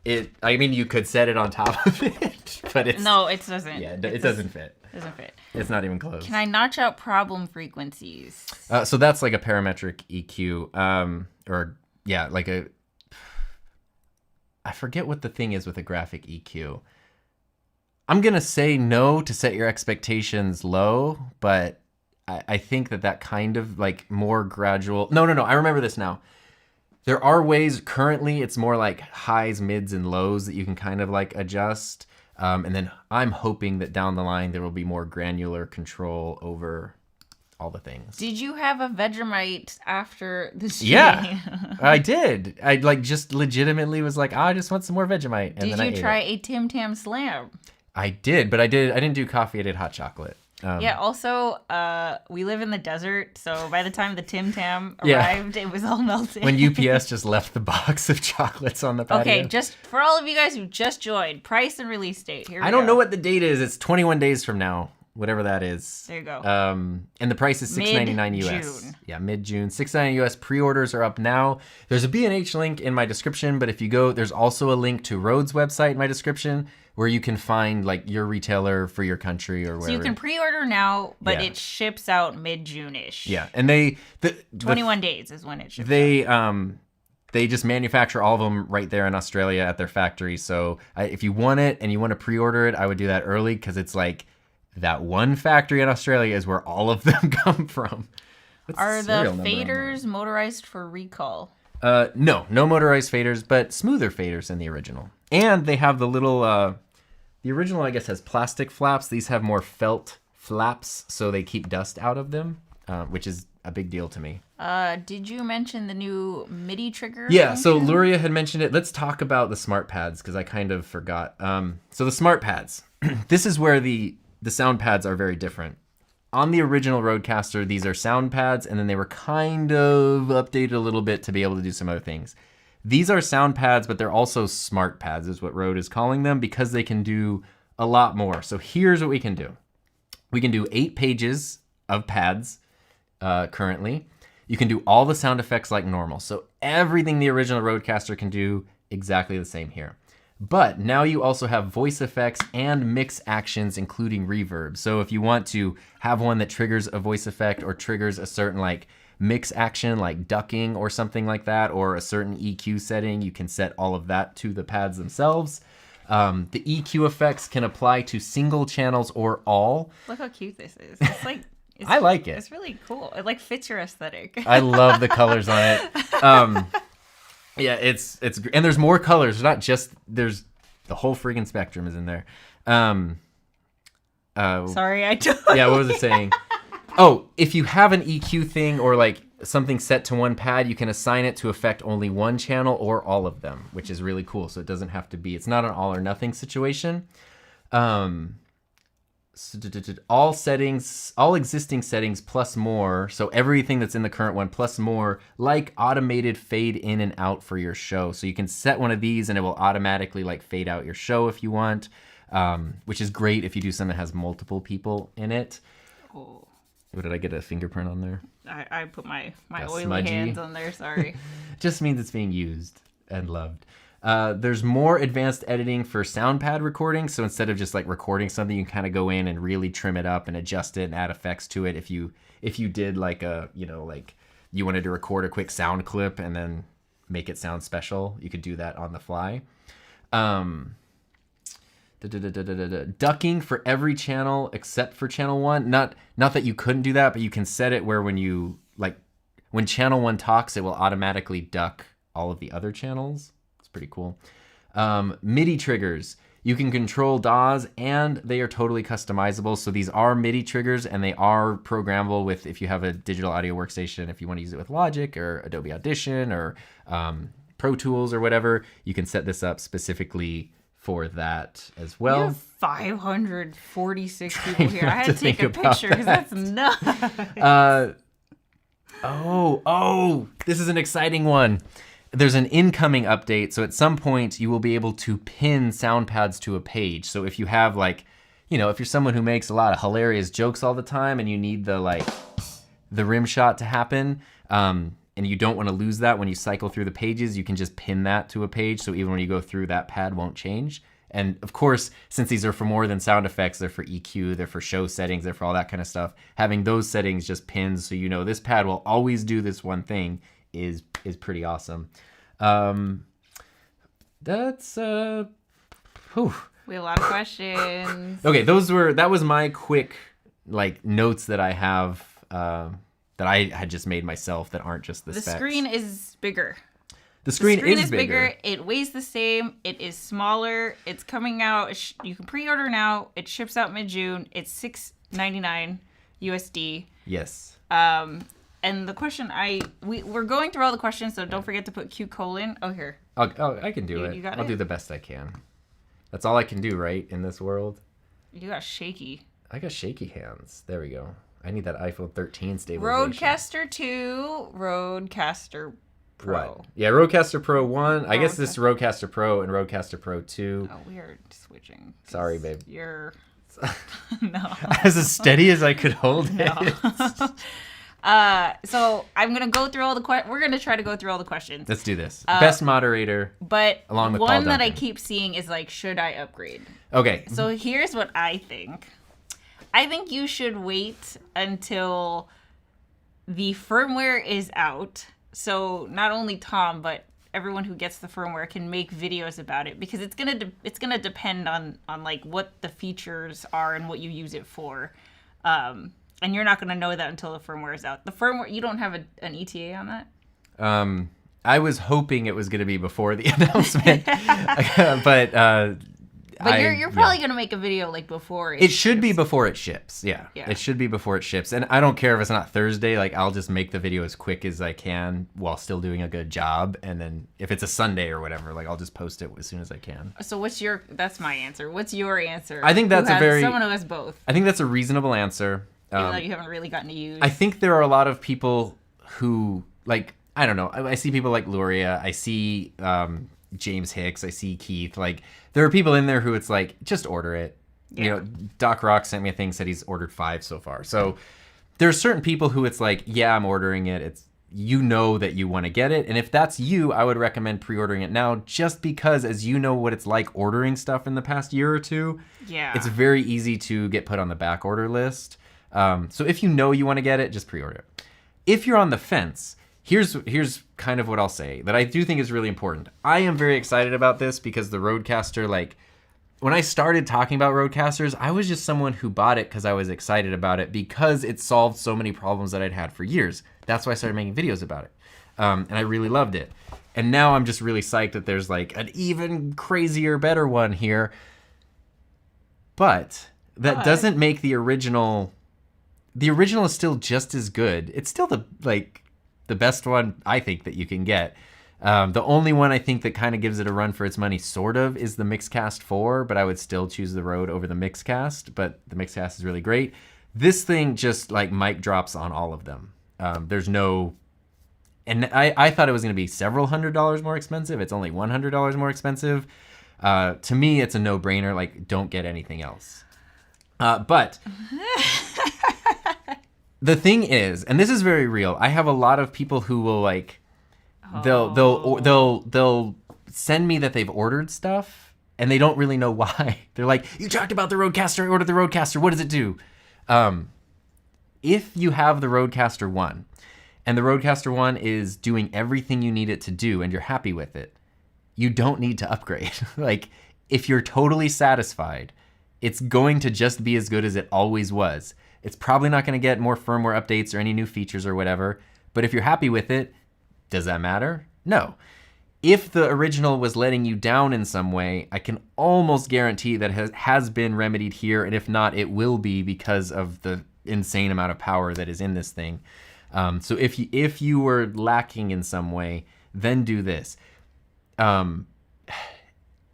You could set it on top of it, but it's... No, it doesn't. Yeah, it doesn't fit. It doesn't fit. It's not even close. Can I notch out problem frequencies? So that's like a parametric EQ. I forget what the thing is with a graphic EQ. I'm going to say no to set your expectations low, but I think that kind of like more gradual... No, I remember this now. There are ways, currently it's more like highs, mids, and lows that you can kind of like adjust. And then I'm hoping that down the line there will be more granular control over all the things. Did you have a Vegemite after the stream? Yeah, I did. I just legitimately was like, I just want some more Vegemite. And did you try a Tim Tam Slam? I did, but I didn't do coffee. I did hot chocolate. Also, we live in the desert, so by the time the Tim Tam arrived, it was all melted. When UPS just left the box of chocolates on the patio. Okay, just for all of you guys who just joined, price and release date. Here we go. I don't know what the date is. It's 21 days from now. whatever that is. There you go. And the price is $6.99 US. Mid-June. Yeah, mid-June. $6.99 US. Pre-orders are up now. There's a B&H link in my description, but if you go, there's also a link to Rode's website in my description where you can find like your retailer for your country or wherever. So you can pre-order now, but Yeah. it ships out mid-June-ish. Yeah, and 21 days is when it ships out. They just manufacture all of them right there in Australia at their factory. So if you want it and you want to pre-order it, I would do that early because it's like that one factory in Australia is where all of them come from. Are the faders motorized for recall? No motorized faders, but smoother faders than the original. And they have the little, the original I guess has plastic flaps. These have more felt flaps, so they keep dust out of them, which is a big deal to me. Did you mention the new MIDI trigger? Yeah, function? so Luria had mentioned it. Let's talk about the smart pads because I kind of forgot. So the smart pads, this is where the sound pads are very different. On the original Rodecaster, these are sound pads, and then they were kind of updated a little bit to be able to do some other things. These are sound pads, but they're also smart pads is what Rode is calling them because they can do a lot more. So here's what we can do. We can do 8 pages of pads currently. You can do all the sound effects like normal. So everything the original Rodecaster can do, exactly the same here. But now you also have voice effects and mix actions, including reverb. So if you want to have one that triggers a voice effect or triggers a certain like mix action like ducking or something like that, or a certain EQ setting, you can set all of that to the pads themselves. The EQ effects can apply to single channels or all. Look how cute this is. It's like... I like it. It's really cool. It like fits your aesthetic. I love the colors on it. Yeah, it's and there's more colors. Not just there's the whole freaking spectrum is in there. Sorry, I don't. Yeah, what was it saying? Oh, if you have an EQ thing or like something set to one pad, you can assign it to affect only one channel or all of them, which is really cool. So it doesn't have to be. It's not an all or nothing situation. All settings, all existing settings plus more. So everything that's in the current one plus more, like automated fade in and out for your show. So you can set one of these and it will automatically like fade out your show if you want, which is great if you do something that has multiple people in it. Oh. What did I get a fingerprint on there? I put my That's oily smudgy. hands on there. Sorry. Just means it's being used and loved. There's more advanced editing for sound pad recording. So instead of just like recording something, you can kind of go in and really trim it up and adjust it and add effects to it. If you did like a, like you wanted to record a quick sound clip and then make it sound special, you could do that on the fly. Ducking for every channel except for channel 1. Not that you couldn't do that, but you can set it where when channel 1 talks, it will automatically duck all of the other channels. Pretty cool. MIDI triggers. You can control DAWs and they are totally customizable. So these are MIDI triggers and they are programmable with, if you have a digital audio workstation, if you want to use it with Logic or Adobe Audition or Pro Tools or whatever, you can set this up specifically for that as well. You have 546 people here. I had to take a picture because that's nuts. This is an exciting one. There's an incoming update, so at some point you will be able to pin sound pads to a page. So if you have if you're someone who makes a lot of hilarious jokes all the time and you need the rim shot to happen, and you don't want to lose that when you cycle through the pages, you can just pin that to a page. So even when you go through, that pad won't change. And of course, since these are for more than sound effects, they're for EQ, they're for show settings, they're for all that kind of stuff. Having those settings just pinned so this pad will always do this one thing is pretty awesome. That's We have a lot of questions. Okay, that was my quick notes that I have that I had just made myself that aren't just the specs. The screen is bigger. The screen is bigger. It weighs the same. It is smaller. It's coming out. You can pre-order now. It ships out mid-June. It's $6.99 USD. Yes. And the question we're going through all the questions, so don't forget to put Q:. Oh, here. I can do it. I'll do the best I can. That's all I can do, right, in this world? You got shaky. I got shaky hands. There we go. I need that iPhone 13 stabilization. Rodecaster II, Rodecaster Pro. What? Yeah, Rodecaster Pro 1. I guess this is Rodecaster Pro and Rodecaster Pro 2. Oh, we are switching. Sorry, babe. You're No. As steady as I could hold it. So I'm gonna go through all the we're gonna try to go through all the questions. Let's do this. Best moderator. But along with one Paul that I Duncan. keep seeing is like, should I upgrade? Okay. So here's what I think. I think you should wait until the firmware is out. So not only Tom, but everyone who gets the firmware can make videos about it, because it's gonna depend on like what the features are and what you use it for. And you're not going to know that until the firmware is out. The firmware, you don't have an ETA on that? I was hoping it was going to be before the announcement, but you're probably going to make a video like before it should be before it ships. Yeah, it should be before it ships. And I don't care if it's not Thursday. Like, I'll just make the video as quick as I can while still doing a good job. And then if it's a Sunday or whatever, like, I'll just post it as soon as I can. So that's my answer. What's your answer? I think that's someone who has both. I think that's a reasonable answer. Even though you haven't really gotten to use. I think there are a lot of people who, like, I don't know. I see people like Luria. I see James Hicks. I see Keith. Like, there are people in there who it's like, just order it. Yeah. You know, Doc Rock sent me a thing, said he's ordered 5 so far. So there are certain people who it's like, yeah, I'm ordering it. It's, you know that you want to get it. And if that's you, I would recommend pre-ordering it now, just because, as you know what it's like ordering stuff in the past year or two. Yeah. It's very easy to get put on the back order list. So if you know you want to get it, just pre-order it. If you're on the fence, here's kind of what I'll say that I do think is really important. I am very excited about this because the Rodecaster, like, when I started talking about Rodecasters, I was just someone who bought it because I was excited about it because it solved so many problems that I'd had for years. That's why I started making videos about it. And I really loved it. And now I'm just really psyched that there's like an even crazier, better one here. But that doesn't make the original... The original is still just as good. It's still the best one I think that you can get. The only one I think that kind of gives it a run for its money, sort of, is the Mixcast 4, but I would still choose the Rode over the Mixcast. But the Mixcast is really great. This thing just like mic drops on all of them. There's no, and I thought it was going to be several $100s more expensive. It's only $100 more expensive. To me, it's a no-brainer. Like, don't get anything else. But. The thing is, and this is very real, I have a lot of people who will like, they'll send me that they've ordered stuff and they don't really know why. They're like, you talked about the Rodecaster, I ordered the Rodecaster, what does it do? If you have the Rodecaster 1 and the Rodecaster 1 is doing everything you need it to do and you're happy with it, you don't need to upgrade. Like, if you're totally satisfied, it's going to just be as good as it always was. It's probably not going to get more firmware updates or any new features or whatever. But if you're happy with it, does that matter? No. If the original was letting you down in some way, I can almost guarantee that it has been remedied here. And if not, it will be because of the insane amount of power that is in this thing. So if you were lacking in some way, then do this. I'm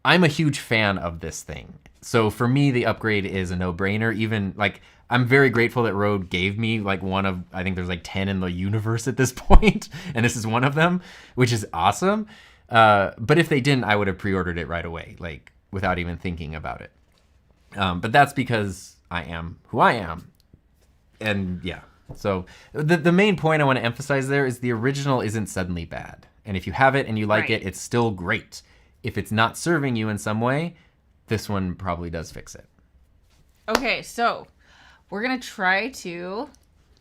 a huge fan of this thing. So for me, the upgrade is a no-brainer. Even like, I'm very grateful that Rode gave me like one of, I think there's like 10 in the universe at this point, and this is one of them, which is awesome. But if they didn't, I would have pre-ordered it right away, like without even thinking about it. But that's because I am who I am. And yeah, so the main point I want to emphasize there is the original isn't suddenly bad. And if you have it and you like it, it's still great. If it's not serving you in some way, this one probably does fix it. Okay, so we're going to try to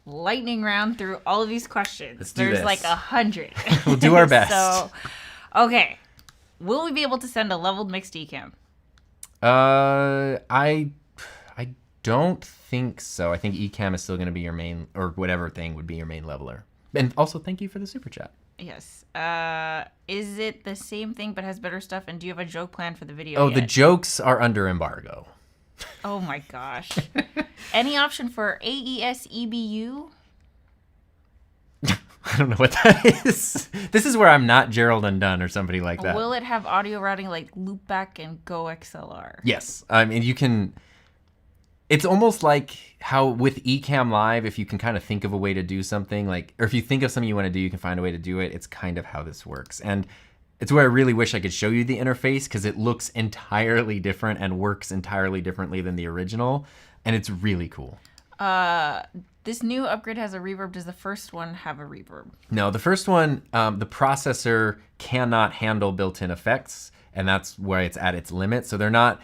lightning round through all of these questions. Let's do There's this. like 100. We'll do our best. So, okay. Will we be able to send a leveled mixed Ecamm? I don't think so. I think Ecamm is still going to be your main, or whatever thing would be your main leveler. And also, thank you for the super chat. Yes. Is it the same thing but has better stuff? And do you have a joke plan for the video Oh, yet? the jokes are under embargo. Oh my gosh. Any option for AES EBU? I don't know what that is. This is where I'm not Gerald Undone or somebody like that. Will it have audio routing like Loopback and GoXLR? Yes. I mean, you can... It's almost like how with Ecamm Live, if you can kind of think of a way to do something, like, or if you think of something you want to do, you can find a way to do it. It's kind of how this works. And it's where I really wish I could show you the interface because it looks entirely different and works entirely differently than the original, and it's really cool. This new upgrade has a reverb. Does the first one have a reverb? No, the first one, the processor cannot handle built-in effects, and that's where it's at its limit. So they're not.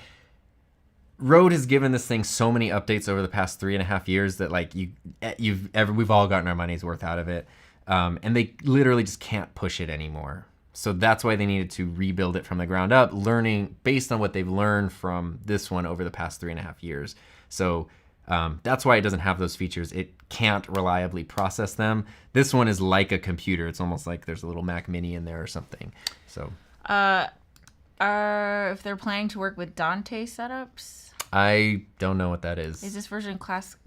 Rode has given this thing so many updates over the past 3.5 years that like we've all gotten our money's worth out of it, and they literally just can't push it anymore. So that's why they needed to rebuild it from the ground up, learning based on what they've learned from this one over the past 3.5 years. So that's why it doesn't have those features. It can't reliably process them. This one is like a computer. It's almost like there's a little Mac Mini in there or something. So, if they're planning to work with Dante setups, I don't know what that is. Is this version class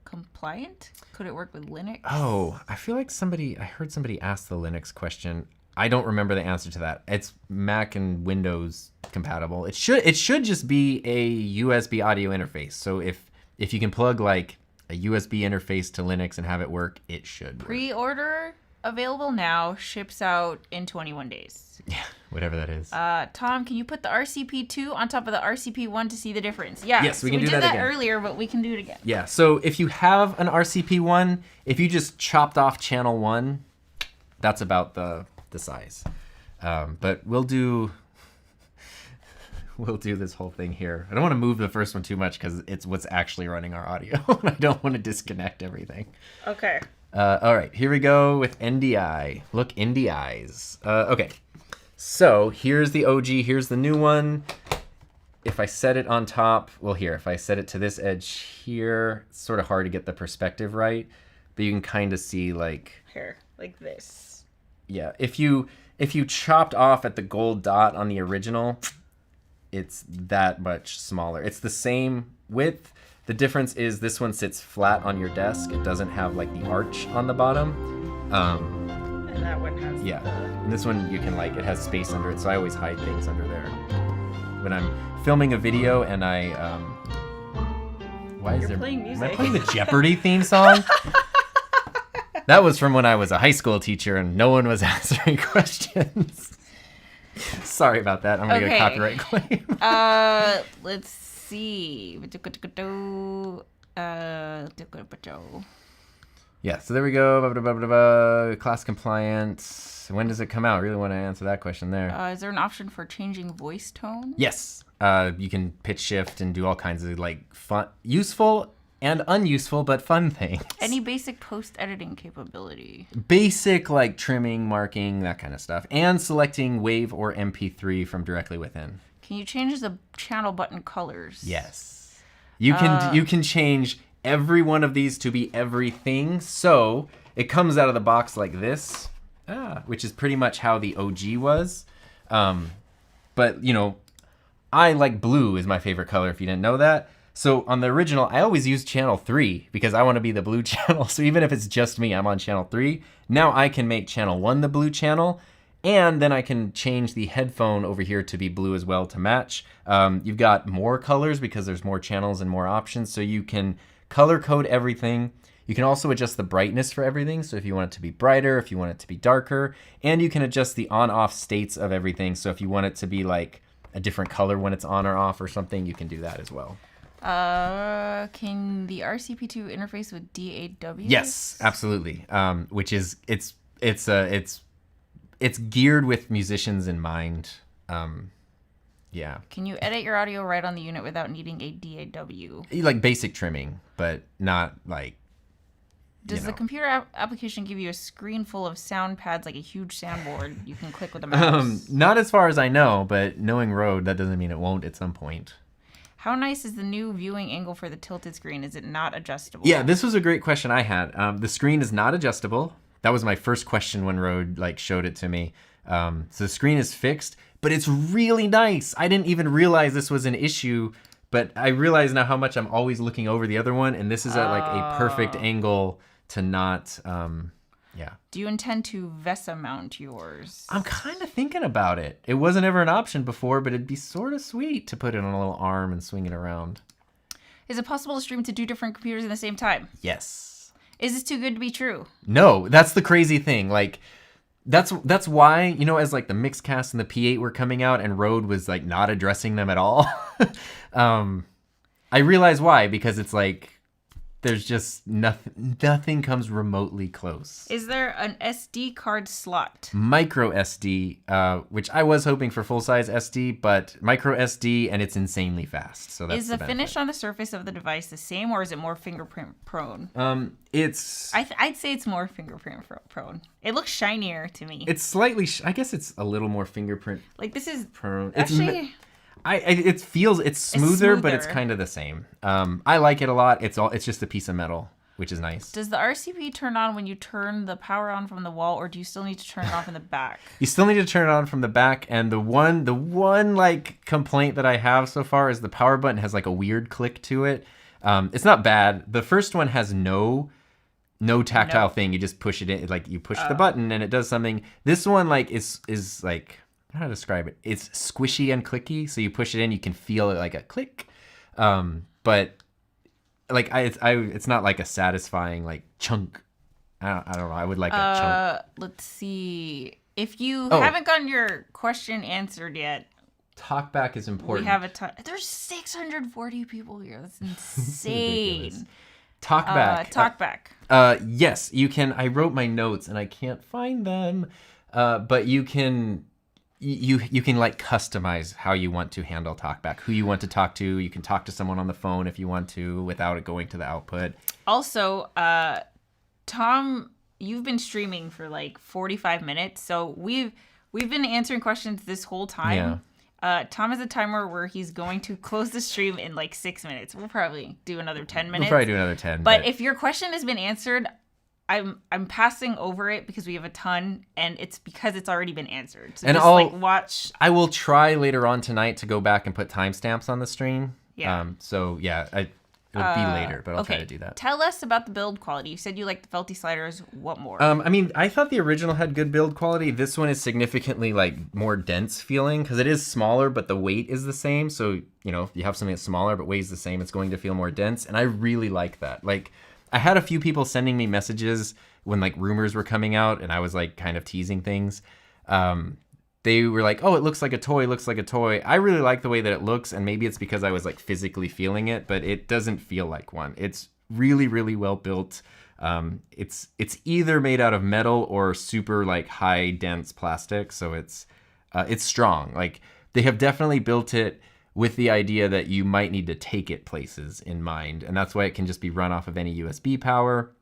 compliant? Could it work with Linux? Oh, I feel like I heard somebody ask the Linux question. I don't remember the answer to that. It's Mac and Windows compatible. It should just be a USB audio interface. So if you can plug like a USB interface to Linux and have it work, it should work. Pre-order available now, ships out in 21 days. Yeah, whatever that is. Tom, can you put the RCP II on top of the RCP I to see the difference? Yeah. Yes, we can do that again. We did that earlier, but we can do it again. Yeah, so if you have an RCP I, if you just chopped off channel 1, that's about the size. But we'll do this whole thing here. I don't want to move the first one too much because it's what's actually running our audio. I don't want to disconnect everything. Okay. All right, here we go with NDI. Look, NDIs. Okay, so here's the OG. Here's the new one. If I set it on top, well, here, if I set it to this edge here, it's sort of hard to get the perspective right, but you can kind of see like... Here, like this. Yeah, if you chopped off at the gold dot on the original, it's that much smaller. It's the same width. The difference is this one sits flat on your desk. It doesn't have like the arch on the bottom. And that one has And this one you can like, it has space under it, so I always hide things under there. When I'm filming a video and playing music. Am I playing the Jeopardy theme song? That was from when I was a high school teacher and no one was answering questions. Sorry about that. I'm going to get a copyright claim. Let's see. Yeah, so there we go. Class compliant. When does it come out? I really want to answer that question there. Is there an option for changing voice tone? Yes. You can pitch shift and do all kinds of like fun, useful and unuseful, but fun things. Any basic post-editing capability? Basic like trimming, marking, that kind of stuff. And selecting WAV or MP3 from directly within. Can you change the channel button colors? Yes. You can change every one of these to be everything. So it comes out of the box like this, which is pretty much how the OG was. But, you know, I like blue is my favorite color if you didn't know that. So on the original, I always use channel 3 because I want to be the blue channel. So even if it's just me, I'm on channel 3. Now I can make channel 1 the blue channel. And then I can change the headphone over here to be blue as well to match. You've got more colors because there's more channels and more options. So you can color code everything. You can also adjust the brightness for everything. So if you want it to be brighter, if you want it to be darker, and you can adjust the on-off states of everything. So if you want it to be like a different color when it's on or off or something, you can do that as well. Can the RCP II interface with DAW? Yes, absolutely. Which is it's geared with musicians in mind. Yeah. Can you edit your audio right on the unit without needing a DAW? Like basic trimming, but not like. Does the computer application give you a screen full of sound pads, like a huge soundboard you can click with a mouse? Not as far as I know, but knowing Rode, that doesn't mean it won't at some point. How nice is the new viewing angle for the tilted screen? Is it not adjustable? Yeah, this was a great question I had. The screen is not adjustable. That was my first question when Rode like showed it to me. So the screen is fixed, but it's really nice. I didn't even realize this was an issue, but I realize now how much I'm always looking over the other one, and this is at like a perfect angle to not, yeah. Do you intend to VESA mount yours? I'm kind of thinking about it. It wasn't ever an option before, but it'd be sort of sweet to put it on a little arm and swing it around. Is it possible to stream to 2 different computers at the same time? Yes. Is this too good to be true? No, that's the crazy thing. Like, That's why, as like the Mixcast and the P8 were coming out and Rode was like not addressing them at all. I realize why, because it's like there's just nothing comes remotely close. Is there an SD card slot? MicroSD, which I was hoping for full-size SD, but MicroSD, and it's insanely fast. So that's Is the finish on the surface of the device the same, or is it more fingerprint prone? It's... I'd say it's more fingerprint prone. It looks shinier to me. It's slightly... I guess it's a little more fingerprint like this is prone. actually... It's smoother, but it's kind of the same. I like it a lot. It's just a piece of metal, which is nice. Does the RCP turn on when you turn the power on from the wall, or do you still need to turn it off in the back? You still need to turn it on from the back, and the one like complaint that I have so far is the power button has like a weird click to it. It's not bad. The first one has no tactile thing. You just push it in, like you push the button and it does something. This one like is like, how to describe it? It's squishy and clicky, so you push it in, you can feel it like a click, but like it's not like a satisfying like chunk. I don't know. I would like a chunk. Let's see. If you haven't gotten your question answered yet, TalkBack is important. We have a ton. There's 640 people here. That's insane. TalkBack. TalkBack. Yes, you can. I wrote my notes and I can't find them, but you can. You can like customize how you want to handle TalkBack, who you want to talk to. You can talk to someone on the phone if you want to without it going to the output. Also, Tom, you've been streaming for like 45 minutes, so we've been answering questions this whole time. Yeah. Tom has a timer where he's going to close the stream in like 6 minutes. We'll probably do another 10 minutes. We'll probably do another 10. But if your question has been answered, I'm passing over it because we have a ton, and it's because it's already been answered. So and just watch. I will try later on tonight to go back and put timestamps on the stream. Yeah. So yeah, it'll be later, but I'll try to do that. Tell us about the build quality. You said you liked the felty sliders. What more? I mean, I thought the original had good build quality. This one is significantly like more dense feeling because it is smaller, but the weight is the same. So if you have something that's smaller but weighs the same, it's going to feel more dense, and I really like that. Like, I had a few people sending me messages when like rumors were coming out and I was like kind of teasing things. They were like, oh, it looks like a toy. I really like the way that it looks, and maybe it's because I was like physically feeling it, but it doesn't feel like one. It's really, really well built. It's either made out of metal or super like high dense plastic. So it's strong. Like, they have definitely built it with the idea that you might need to take it places in mind. And that's why it can just be run off of any USB power.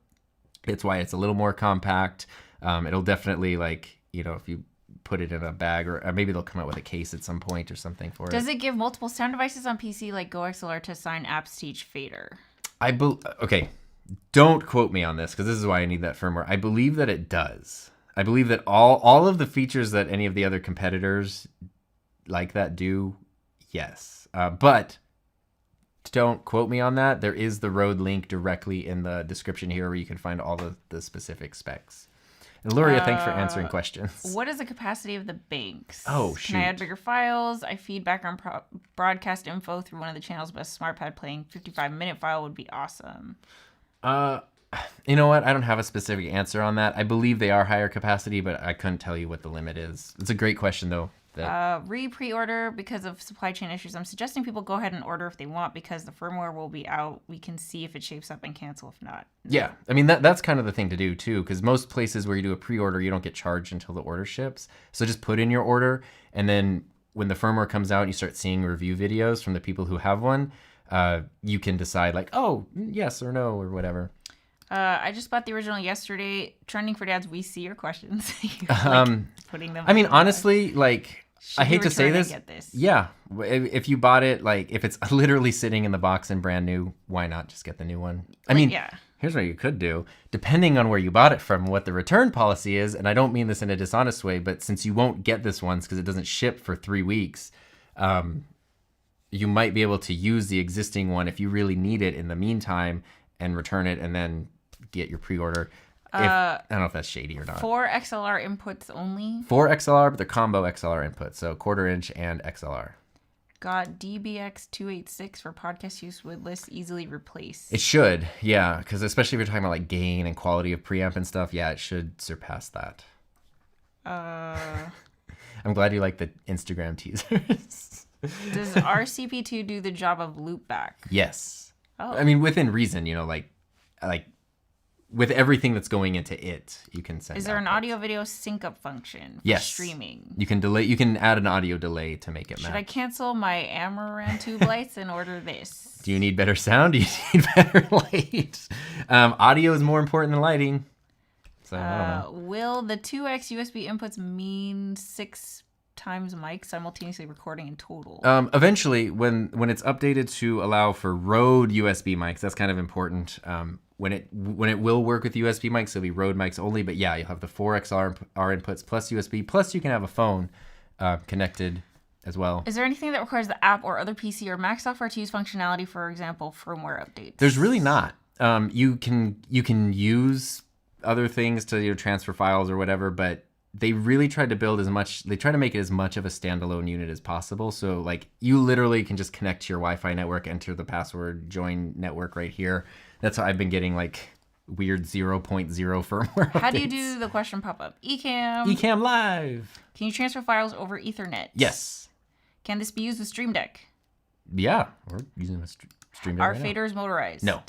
It's why it's a little more compact. It'll definitely like, if you put it in a bag, or maybe they'll come out with a case at some point or something for it. Does it give multiple sound devices on PC like GoXLR to assign apps to each fader? Okay, don't quote me on this because this is why I need that firmware. I believe that it does. I believe that all of the features that any of the other competitors like that do, yes. But don't quote me on that. There is the Rode link directly in the description here where you can find all the specific specs. And Luria, thanks for answering questions. What is the capacity of the banks? Oh, shoot. Can I add bigger files? I feed background broadcast info through one of the channels, but a SmartPad playing 55-minute file would be awesome. You know what? I don't have a specific answer on that. I believe they are higher capacity, but I couldn't tell you what the limit is. It's a great question, though. Pre-order because of supply chain issues. I'm suggesting people go ahead and order if they want because the firmware will be out. We can see if it shapes up and cancel if not. Yeah, I mean that's kind of the thing to do too, because most places where you do a pre-order, you don't get charged until the order ships. So just put in your order, and then when the firmware comes out and you start seeing review videos from the people who have one, you can decide like, oh, yes or no or whatever. I just bought the original yesterday. Trending for Dads, we see your questions. Putting them. I mean, honestly, like. I hate to say this. Yeah. If you bought it, like if it's literally sitting in the box and brand new, why not just get the new one? I mean, here's what you could do. Depending on where you bought it from, what the return policy is, and I don't mean this in a dishonest way, but since you won't get this one because it doesn't ship for 3 weeks, you might be able to use the existing one if you really need it in the meantime and return it and then get your pre-order. I don't know if that's shady or not. 4 XLR inputs only. 4 XLR, but they're combo XLR inputs, so 1/4 inch and XLR. Got DBX286 for podcast use would list easily replace. It should, yeah, because especially if you're talking about like gain and quality of preamp and stuff, yeah, it should surpass that. I'm glad you like the Instagram teasers. Does RCP II do the job of loopback? Yes. Oh. I mean, within reason, like with everything that's going into it, you can send. Is there an audio video sync up function for yes. streaming? You can delay. You can add an audio delay to make it match. Should I cancel my Amaran tube lights and order this? Do you need better sound? Do you need better light? Audio is more important than lighting. So I don't know. Will the 2x USB inputs mean 6 times mic simultaneously recording in total? Eventually, when it's updated to allow for Rode USB mics, that's kind of important. When it will work with USB mics, it'll be Rode mics only. But yeah, you'll have the 4XR inputs plus USB. Plus, you can have a phone connected as well. Is there anything that requires the app or other PC or Mac software to use functionality? For example, firmware updates. There's really not. You can use other things to transfer files or whatever, but they really tried to build they try to make it as much of a standalone unit as possible. So like you literally can just connect to your Wi-Fi network, enter the password, join network right here. That's how I've been getting like weird 0.0 firmware updates. How do you do the question pop-up? Ecamm Live. Can you transfer files over Ethernet? Yes. Can this be used with Stream Deck? Yeah, we're using a Stream Deck Are right now. faders motorized? No.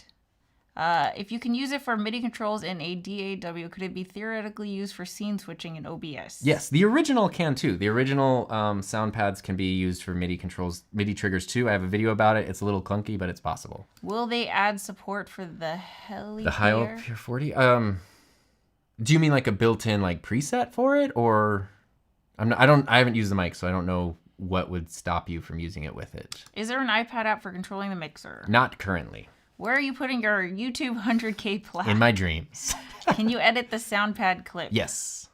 If you can use it for MIDI controls in a DAW, could it be theoretically used for scene switching in OBS? Yes, the original can too. The original sound pads can be used for MIDI controls, MIDI triggers too. I have a video about it. It's a little clunky, but it's possible. Will they add support for the Heli? The Pure 40? Do you mean like a built-in like preset for it, or I haven't used the mic, so I don't know what would stop you from using it with it. Is there an iPad app for controlling the mixer? Not currently. Where are you putting your YouTube 100K plaque? In my dreams. Can you edit the SoundPad clip? Yes.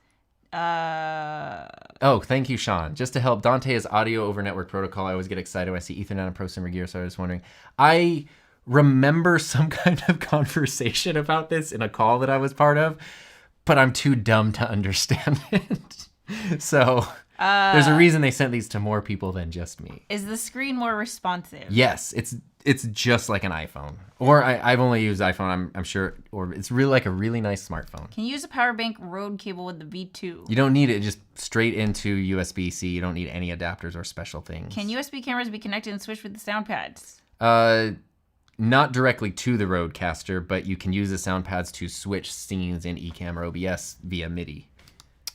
Oh, thank you, Sean. Just to help, Dante is audio over network protocol. I always get excited when I see Ethernet and prosumer gear, so I was wondering. I remember some kind of conversation about this in a call that I was part of, but I'm too dumb to understand it. So there's a reason they sent these to more people than just me. Is the screen more responsive? Yes, it's just like an iPhone. Or I've only used iPhone, I'm sure, or it's really like a really nice smartphone. Can you use a power bank Rode cable with the V2? You don't need it, just straight into USB-C. You don't need any adapters or special things. Can USB cameras be connected and switched with the sound pads? Not directly to the Rodecaster, but you can use the sound pads to switch scenes in Ecamm or OBS via MIDI.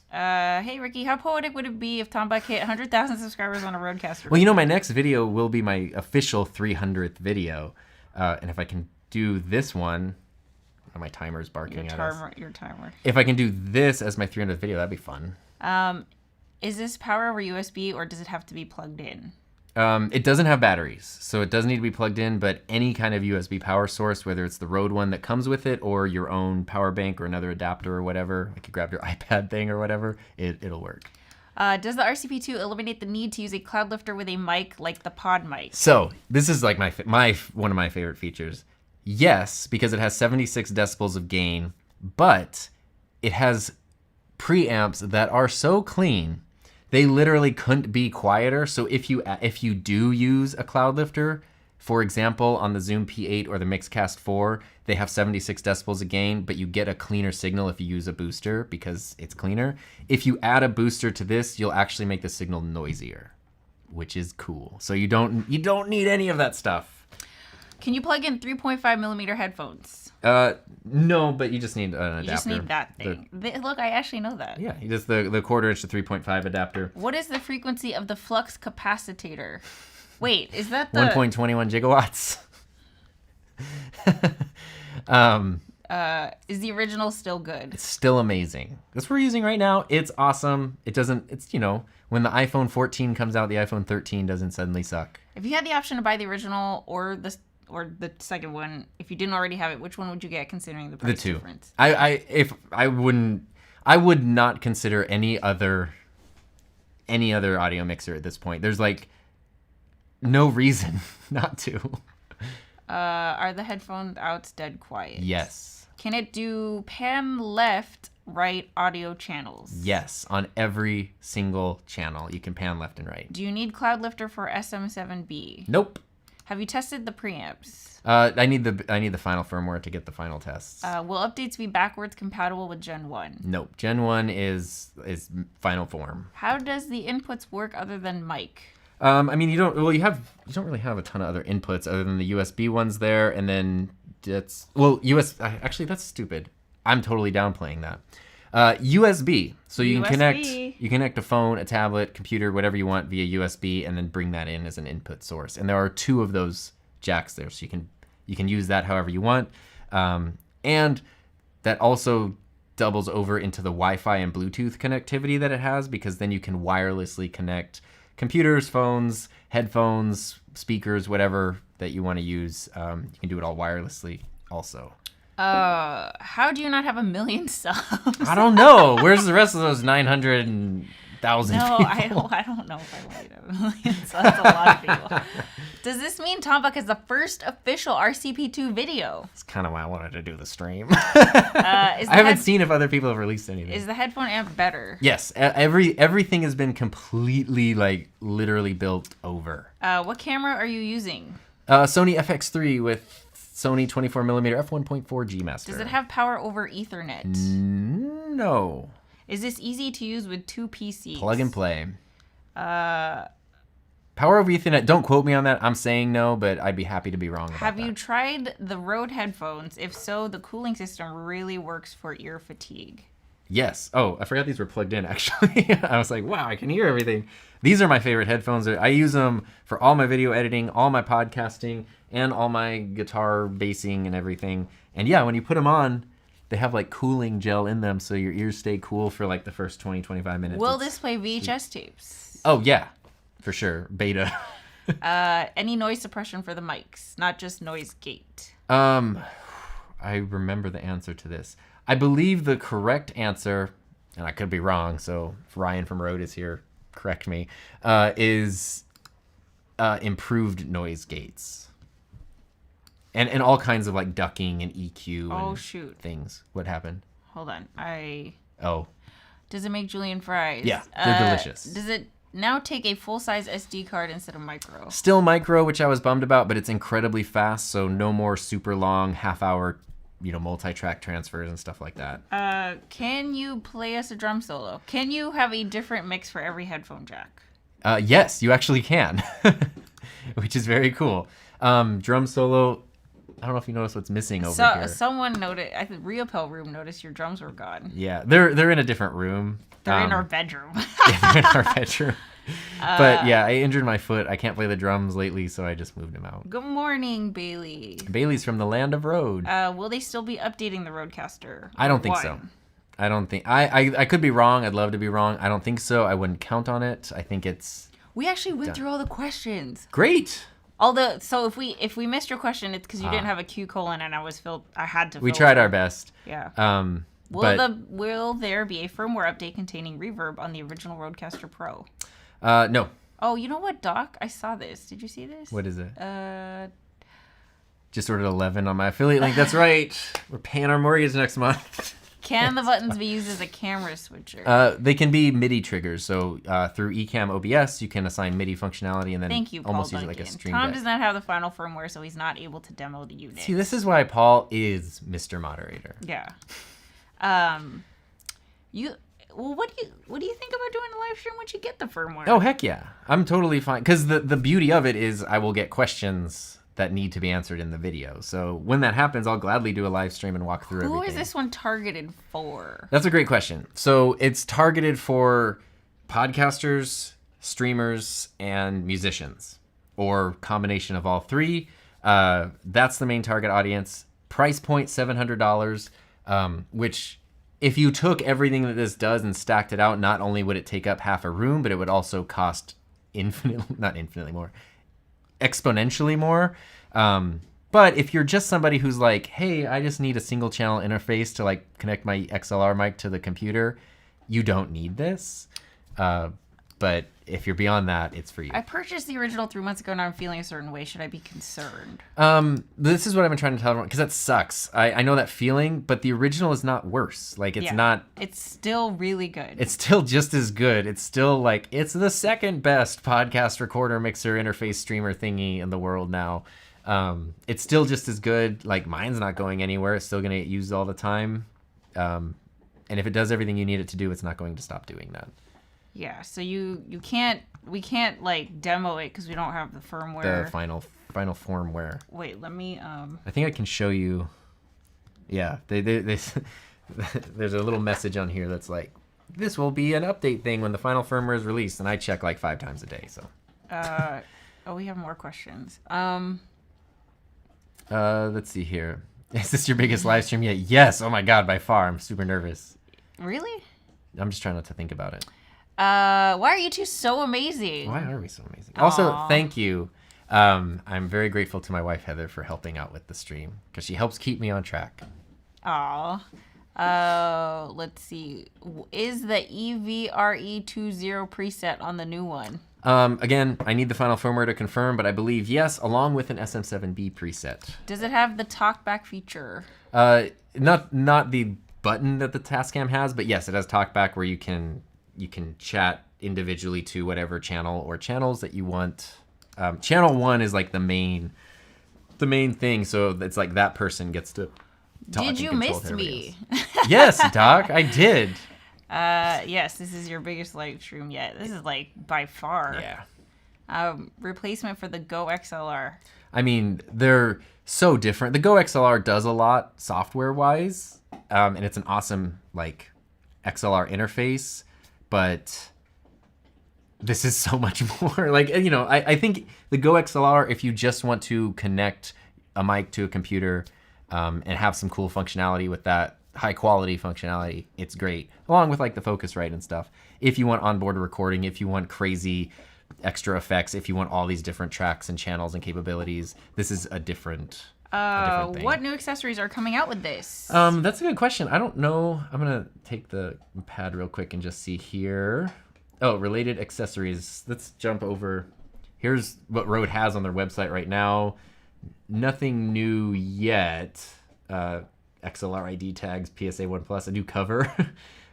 Hey Ricky, how poetic would it be if TalkBack hit 100,000 subscribers on a Rodecaster? Well, my next video will be my official 300th video. And if I can do this one, oh, my timer's barking at us. Your timer. If I can do this as my 300th video, that'd be fun. Is this power over USB or does it have to be plugged in? It doesn't have batteries, so it doesn't need to be plugged in, but any kind of USB power source, whether it's the Rode one that comes with it or your own power bank or another adapter or whatever, like you grab your iPad thing or whatever, it'll work. Does the RCP II eliminate the need to use a cloud lifter with a mic like the pod mic? So this is like my one of my favorite features. Yes, because it has 76 decibels of gain, but it has preamps that are so clean. They literally couldn't be quieter. So if you do use a cloud lifter, for example, on the Zoom P8 or the Mixcast 4, they have 76 decibels of gain, but you get a cleaner signal if you use a booster because it's cleaner. If you add a booster to this, you'll actually make the signal noisier, which is cool. So you don't need any of that stuff. Can you plug in 3.5 millimeter headphones? No, but you just need an adapter. You just need that thing. Look, I actually know that. Yeah, you just the 1/4 inch to 3.5 adapter. What is the frequency of the flux capacitor? Wait, is that the 1.21 gigawatts? Is the original still good? It's still amazing. That's what we're using right now. It's awesome. It's when the iPhone 14 comes out, the iPhone 13 doesn't suddenly suck. If you had the option to buy the original or the second one, if you didn't already have it, which one would you get considering the price difference? I would not consider any other audio mixer at this point. There's like no reason not to. Are the headphone outs dead quiet? Yes. Can it do pan left, right audio channels? Yes, on every single channel you can pan left and right. Do you need cloud lifter for SM7B? Nope. Have you tested the preamps? I need the final firmware to get the final tests. Will updates be backwards compatible with Gen 1? Nope. Gen 1 is final form. How does the inputs work other than mic? I mean, you don't really have a ton of other inputs other than the USB ones there, and then actually that's stupid. I'm totally downplaying that. USB. So you can connect a phone, a tablet, computer, whatever you want via USB, and then bring that in as an input source. And there are 2 of those jacks there, so you can use that however you want. And that also doubles over into the Wi-Fi and Bluetooth connectivity that it has, because then you can wirelessly connect computers, phones, headphones, speakers, whatever that you want to use. You can do it all wirelessly also. How do you not have 1 million subs? I don't know. Where's the rest of those 900,000 No, people? I don't know if I want to have 1 million subs. That's a lot of people. Does this mean TalkBack is the first official RCP II video? That's kind of why I wanted to do the stream. I haven't seen if other people have released anything. Is the headphone amp better? Yes. Everything has been completely, literally built over. What camera are you using? Sony FX3 with Sony 24mm f1.4 G Master. Does it have power over Ethernet? No. Is this easy to use with 2 PCs? Plug and play. Power over Ethernet, don't quote me on that. I'm saying no, but I'd be happy to be wrong about that. Have you tried the Rode headphones? If so, the cooling system really works for ear fatigue. Yes. Oh, I forgot these were plugged in, actually. I was like, wow, I can hear everything. These are my favorite headphones. I use them for all my video editing, all my podcasting, and all my guitar basing and everything. And yeah, when you put them on, they have cooling gel in them, so your ears stay cool for the first 20-25 minutes. Will this play VHS tapes? Oh yeah, for sure. Beta. Any noise suppression for the mics, not just noise gate. I remember the answer to this. I believe the correct answer, and I could be wrong, so if Ryan from Rode is here, correct me, is improved noise gates. And all kinds of ducking and EQ and things. What happened? Hold on. Oh. Does it make julienne fries? Yeah, they're delicious. Does it now take a full-size SD card instead of micro? Still micro, which I was bummed about, but it's incredibly fast, so no more super long half-hour, multi-track transfers and stuff like that. Can you play us a drum solo? Can you have a different mix for every headphone jack? Yes, you actually can, which is very cool. Drum solo, I don't know if you noticed what's missing over here. Someone noticed, I think Reapel Room noticed your drums were gone. Yeah, they're in a different room. They're in our bedroom. Yeah, they're in our bedroom. But yeah, I injured my foot. I can't play the drums lately, so I just moved them out. Good morning, Bailey. Bailey's from the land of Rode. Will they still be updating the Rodecaster? I don't think so. I don't think... I could be wrong. I'd love to be wrong. I don't think so. I wouldn't count on it. I think it's... We actually went through all the questions. Great. Although, so if we missed your question, it's because you didn't have a Q colon and I had to. We tried our best. Yeah. Will there be a firmware update containing reverb on the original Rodecaster Pro? No. Oh, you know what, Doc? I saw this. Did you see this? What is it? Just ordered 11 on my affiliate link. That's right. We're paying our mortgage next month. Can the buttons be used as a camera switcher? They can be MIDI triggers. So through Ecamm OBS, you can assign MIDI functionality and then almost use it like a stream Tom deck. does not have the final firmware, so he's not able to demo the unit. See, this is why Paul is Mr. Moderator. Yeah. What do you think about doing a live stream once you get the firmware? Oh heck yeah, I'm totally fine. Because the beauty of it is I will get questions that need to be answered in the video. So when that happens, I'll gladly do a live stream and walk through everything. Who is this one targeted for? That's a great question. So it's targeted for podcasters, streamers, and musicians, or combination of all three. That's the main target audience. Price point $700, which if you took everything that this does and stacked it out, not only would it take up half a room, but it would also cost exponentially more. But if you're just somebody who's like, hey, I just need a single channel interface to connect my XLR mic to the computer, you don't need this. But if you're beyond that, it's for you. I purchased the original 3 months ago, and I'm feeling a certain way. Should I be concerned? This is what I've been trying to tell everyone, because that sucks. I know that feeling, but the original is not worse. Like, it's not... It's still really good. It's still just as good. It's still, like, it's the second best podcast recorder, mixer, interface, streamer thingy in the world now. It's still just as good. Like, mine's not going anywhere. It's still going to get used all the time. And if it does everything you need it to do, it's not going to stop doing that. Yeah, so we can't like demo it because we don't have the firmware. The final firmware. Wait, let me I think I can show you. Yeah, they there's a little message on here that's like, this will be an update thing when the final firmware is released, and I check like 5 times a day. So. We have more questions. Let's see here. Is this your biggest live stream yet? Yes. Oh my god, by far. I'm super nervous. Really? I'm just trying not to think about it. Why are you two so amazing? Why are we so amazing? Aww. Also, thank you. I'm very grateful to my wife, Heather, for helping out with the stream, because she helps keep me on track. Aw. Let's see. Is the EVRE20 preset on the new one? Again, I need the final firmware to confirm, but I believe yes, along with an SM7B preset. Does it have the TalkBack feature? Not the button that the Tascam has, but yes, it has TalkBack, where you can chat individually to whatever channel or channels that you want. Channel 1 is like the main thing, so it's like that person gets to talk. Did you miss me? Yes, Doc, I did. Yes, this is your biggest live stream yet. This is like by far. Yeah. Replacement for the GoXLR. I mean, they're so different. The GoXLR does a lot software-wise, and it's an awesome like XLR interface, but this is so much more. Like, you know, I think the GoXLR, if you just want to connect a mic to a computer and have some cool functionality with that, high quality functionality, it's great, along with like the Focusrite and stuff. If you want onboard recording, if you want crazy extra effects, if you want all these different tracks and channels and capabilities, this is a different thing. What new accessories are coming out with this? That's a good question. I don't know. I'm gonna take the pad real quick and just see here. Oh, related accessories. Let's jump over. Here's what Rode has on their website right now. Nothing new yet. XLR ID tags, PSA 1 Plus, a new cover,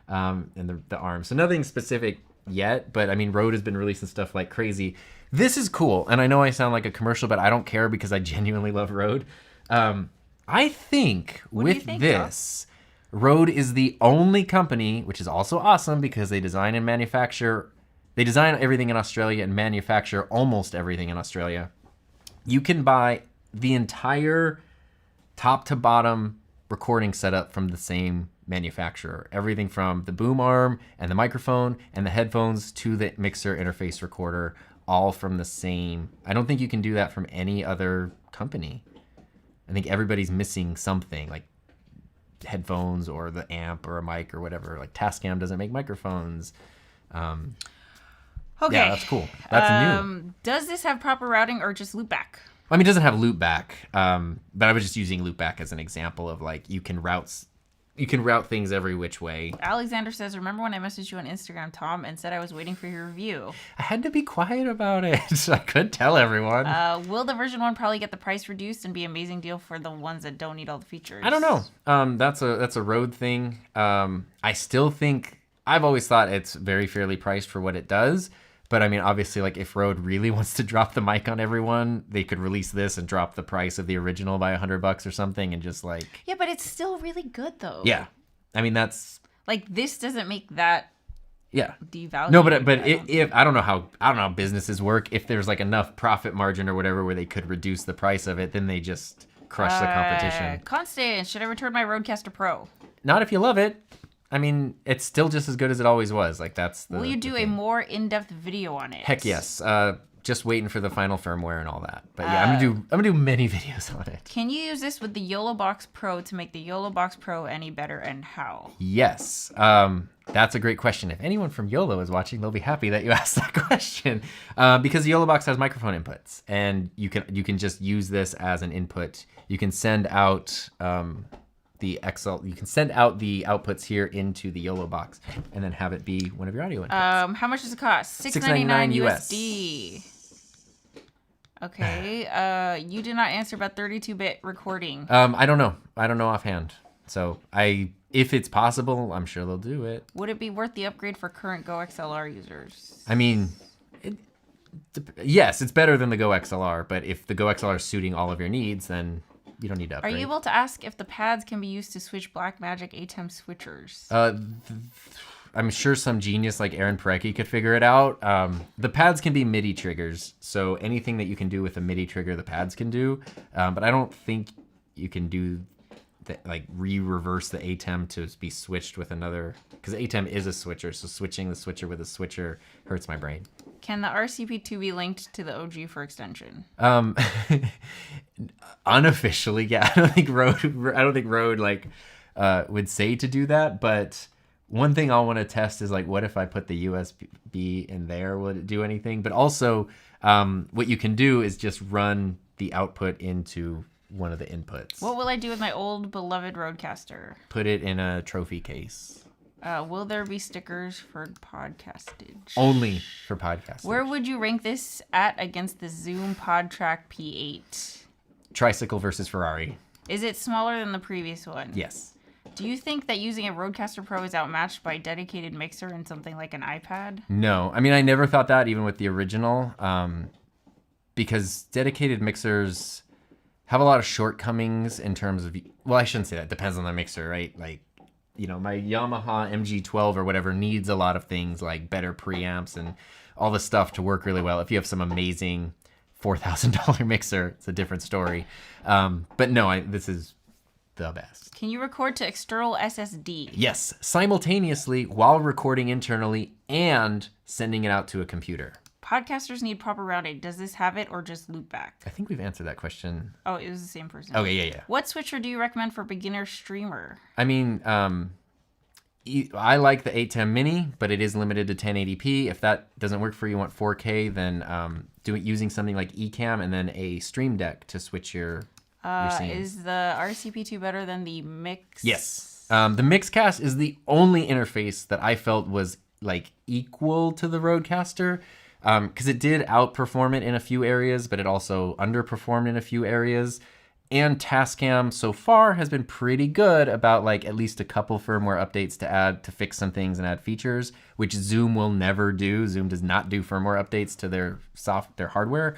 and the arm. So nothing specific yet, but I mean, Rode has been releasing stuff like crazy. This is cool, and I know I sound like a commercial, but I don't care because I genuinely love Rode. I think this, Rode is the only company, which is also awesome because they design everything in Australia and manufacture almost everything in Australia. You can buy the entire top to bottom recording setup from the same manufacturer. Everything from the boom arm and the microphone and the headphones to the mixer interface recorder, all from the same. I don't think you can do that from any other company. I think everybody's missing something, like headphones or the amp or a mic or whatever. Like Tascam doesn't make microphones. Okay. Yeah, that's cool. That's new. Does this have proper routing or just loopback? I mean, it doesn't have loopback, but I was just using loopback as an example of like you can route things every which way. Alexander says, remember when I messaged you on Instagram, Tom, and said I was waiting for your review? I had to be quiet about it. I couldn't tell everyone. Will the version 1 probably get the price reduced and be an amazing deal for the ones that don't need all the features? I don't know. That's a Rode thing. I still think, I've always thought it's very fairly priced for what it does. But I mean, obviously, like if Rode really wants to drop the mic on everyone, they could release this and drop the price of the original by $100 or something, and just like. Yeah, but it's still really good though. Yeah, I mean that's. Like this doesn't make that. Yeah. Devalue. No, but if I don't know how businesses work. If there's like enough profit margin or whatever where they could reduce the price of it, then they just crush the competition. Constance, should I return my Rodecaster Pro? Not if you love it. I mean, it's still just as good as it always was. Like that's the. Will you do a more in-depth video on it? Heck yes. Just waiting for the final firmware and all that. But yeah, I'm gonna do many videos on it. Can you use this with the YOLO Box Pro to make the YOLO Box Pro any better, and how? Yes. That's a great question. If anyone from YOLO is watching, they'll be happy that you asked that question. Because the YOLO Box has microphone inputs, and you can just use this as an input. You can send out the the XL. You can send out the outputs here into the YOLO box, and then have it be one of your audio inputs. How much does it cost? $6.99 USD. Okay. You did not answer about 32-bit recording. I don't know. I don't know offhand. So if it's possible, I'm sure they'll do it. Would it be worth the upgrade for current GoXLR users? I mean, yes, it's better than the GoXLR, but if the GoXLR is suiting all of your needs, then you don't need to upgrade. Are you able to ask if the pads can be used to switch Blackmagic ATEM switchers? I'm sure some genius like Aaron Parecki could figure it out. The pads can be MIDI triggers, so anything that you can do with a MIDI trigger, the pads can do. But I don't think you can do like reverse the ATEM to be switched with another, because ATEM is a switcher, so switching the switcher with a switcher hurts my brain. Can the RCP II be linked to the OG for extension? Unofficially, yeah. I don't think Rode like would say to do that, but one thing I'll want to test is like, what if I put the USB in there? Would it do anything? But also, what you can do is just run the output into one of the inputs. What will I do with my old beloved Rodecaster? Put it in a trophy case. Will there be stickers for podcastage? Only for podcasting. Where would you rank this at against the Zoom PodTrack P8? Tricycle versus Ferrari. Is it smaller than the previous one? Yes. Do you think that using a Rodecaster Pro is outmatched by a dedicated mixer and something like an iPad? No. I mean, I never thought that even with the original, because dedicated mixers have a lot of shortcomings in terms of, well, I shouldn't say that. It depends on the mixer, right? Like, you know, my Yamaha MG12 or whatever needs a lot of things like better preamps and all the stuff to work really well. If you have some amazing $4,000 mixer, it's a different story. But no, this is the best. Can you record to external SSD? Yes, simultaneously while recording internally and sending it out to a computer. Podcasters need proper routing. Does this have it or just loopback? I think we've answered that question. Oh, it was the same person. Okay, yeah. What switcher do you recommend for beginner streamer? I mean, I like the ATEM Mini, but it is limited to 1080p. If that doesn't work for you, want 4K, then using something like Ecamm and then a Stream Deck to switch your scenes. Is the RCP II better than the Mix? Yes. The Mixcast is the only interface that I felt was like equal to the Rodecaster. Because it did outperform it in a few areas, but it also underperformed in a few areas. And Tascam so far has been pretty good about like at least a couple firmware updates to add to fix some things and add features, which Zoom will never do. Zoom does not do firmware updates to their hardware.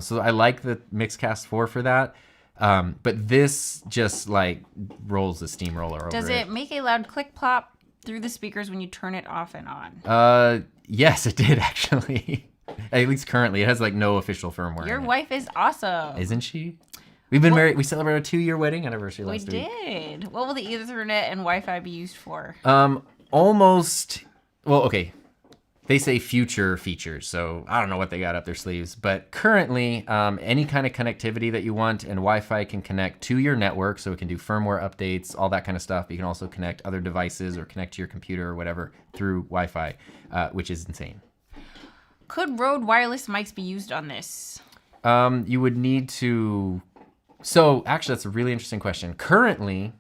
So I like the Mixcast 4 for that. But this just like rolls the steamroller over it. Does it make a loud click plop through the speakers when you turn it off and on? Yes, it did actually. At least currently, it has like no official firmware. Your wife is awesome, isn't she? We've been married. We celebrated a 2-year wedding anniversary last week. We did. What will the Ethernet and Wi-Fi be used for? Almost. Well, okay. They say future features, so I don't know what they got up their sleeves. But currently, any kind of connectivity that you want, and Wi-Fi can connect to your network, so it can do firmware updates, all that kind of stuff. You can also connect other devices or connect to your computer or whatever through Wi-Fi, which is insane. Could Rode wireless mics be used on this? You would need to... So, actually, that's a really interesting question. Currently,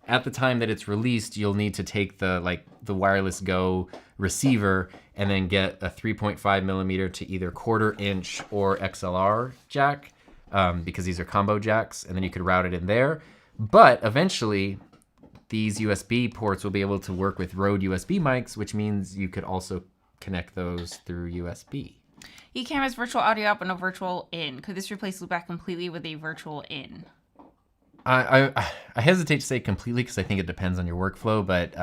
at the time that it's released, you'll need to take the wireless Go receiver and then get a 3.5 millimeter to either 1/4 inch or XLR jack, because these are combo jacks, and then you could route it in there. But eventually, these USB ports will be able to work with Rode USB mics, which means you could also connect those through USB. Ecamm has virtual audio out but no virtual in. Could this replace loopback completely with a virtual in? I hesitate to say completely because I think it depends on your workflow, but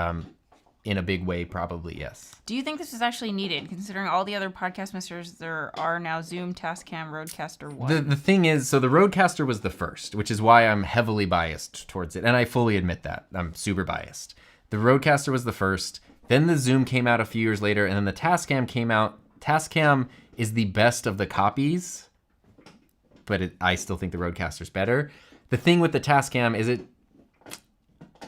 in a big way, probably yes. Do you think this is actually needed, considering all the other podcast mixers there are now Zoom, Tascam, Rodecaster 1? The thing is, so the Rodecaster was the first, which is why I'm heavily biased towards it, and I fully admit that. I'm super biased. The Rodecaster was the first, then the Zoom came out a few years later, and then the Tascam came out. Tascam is the best of the copies, but I still think the Rodecaster's better. The thing with the Tascam is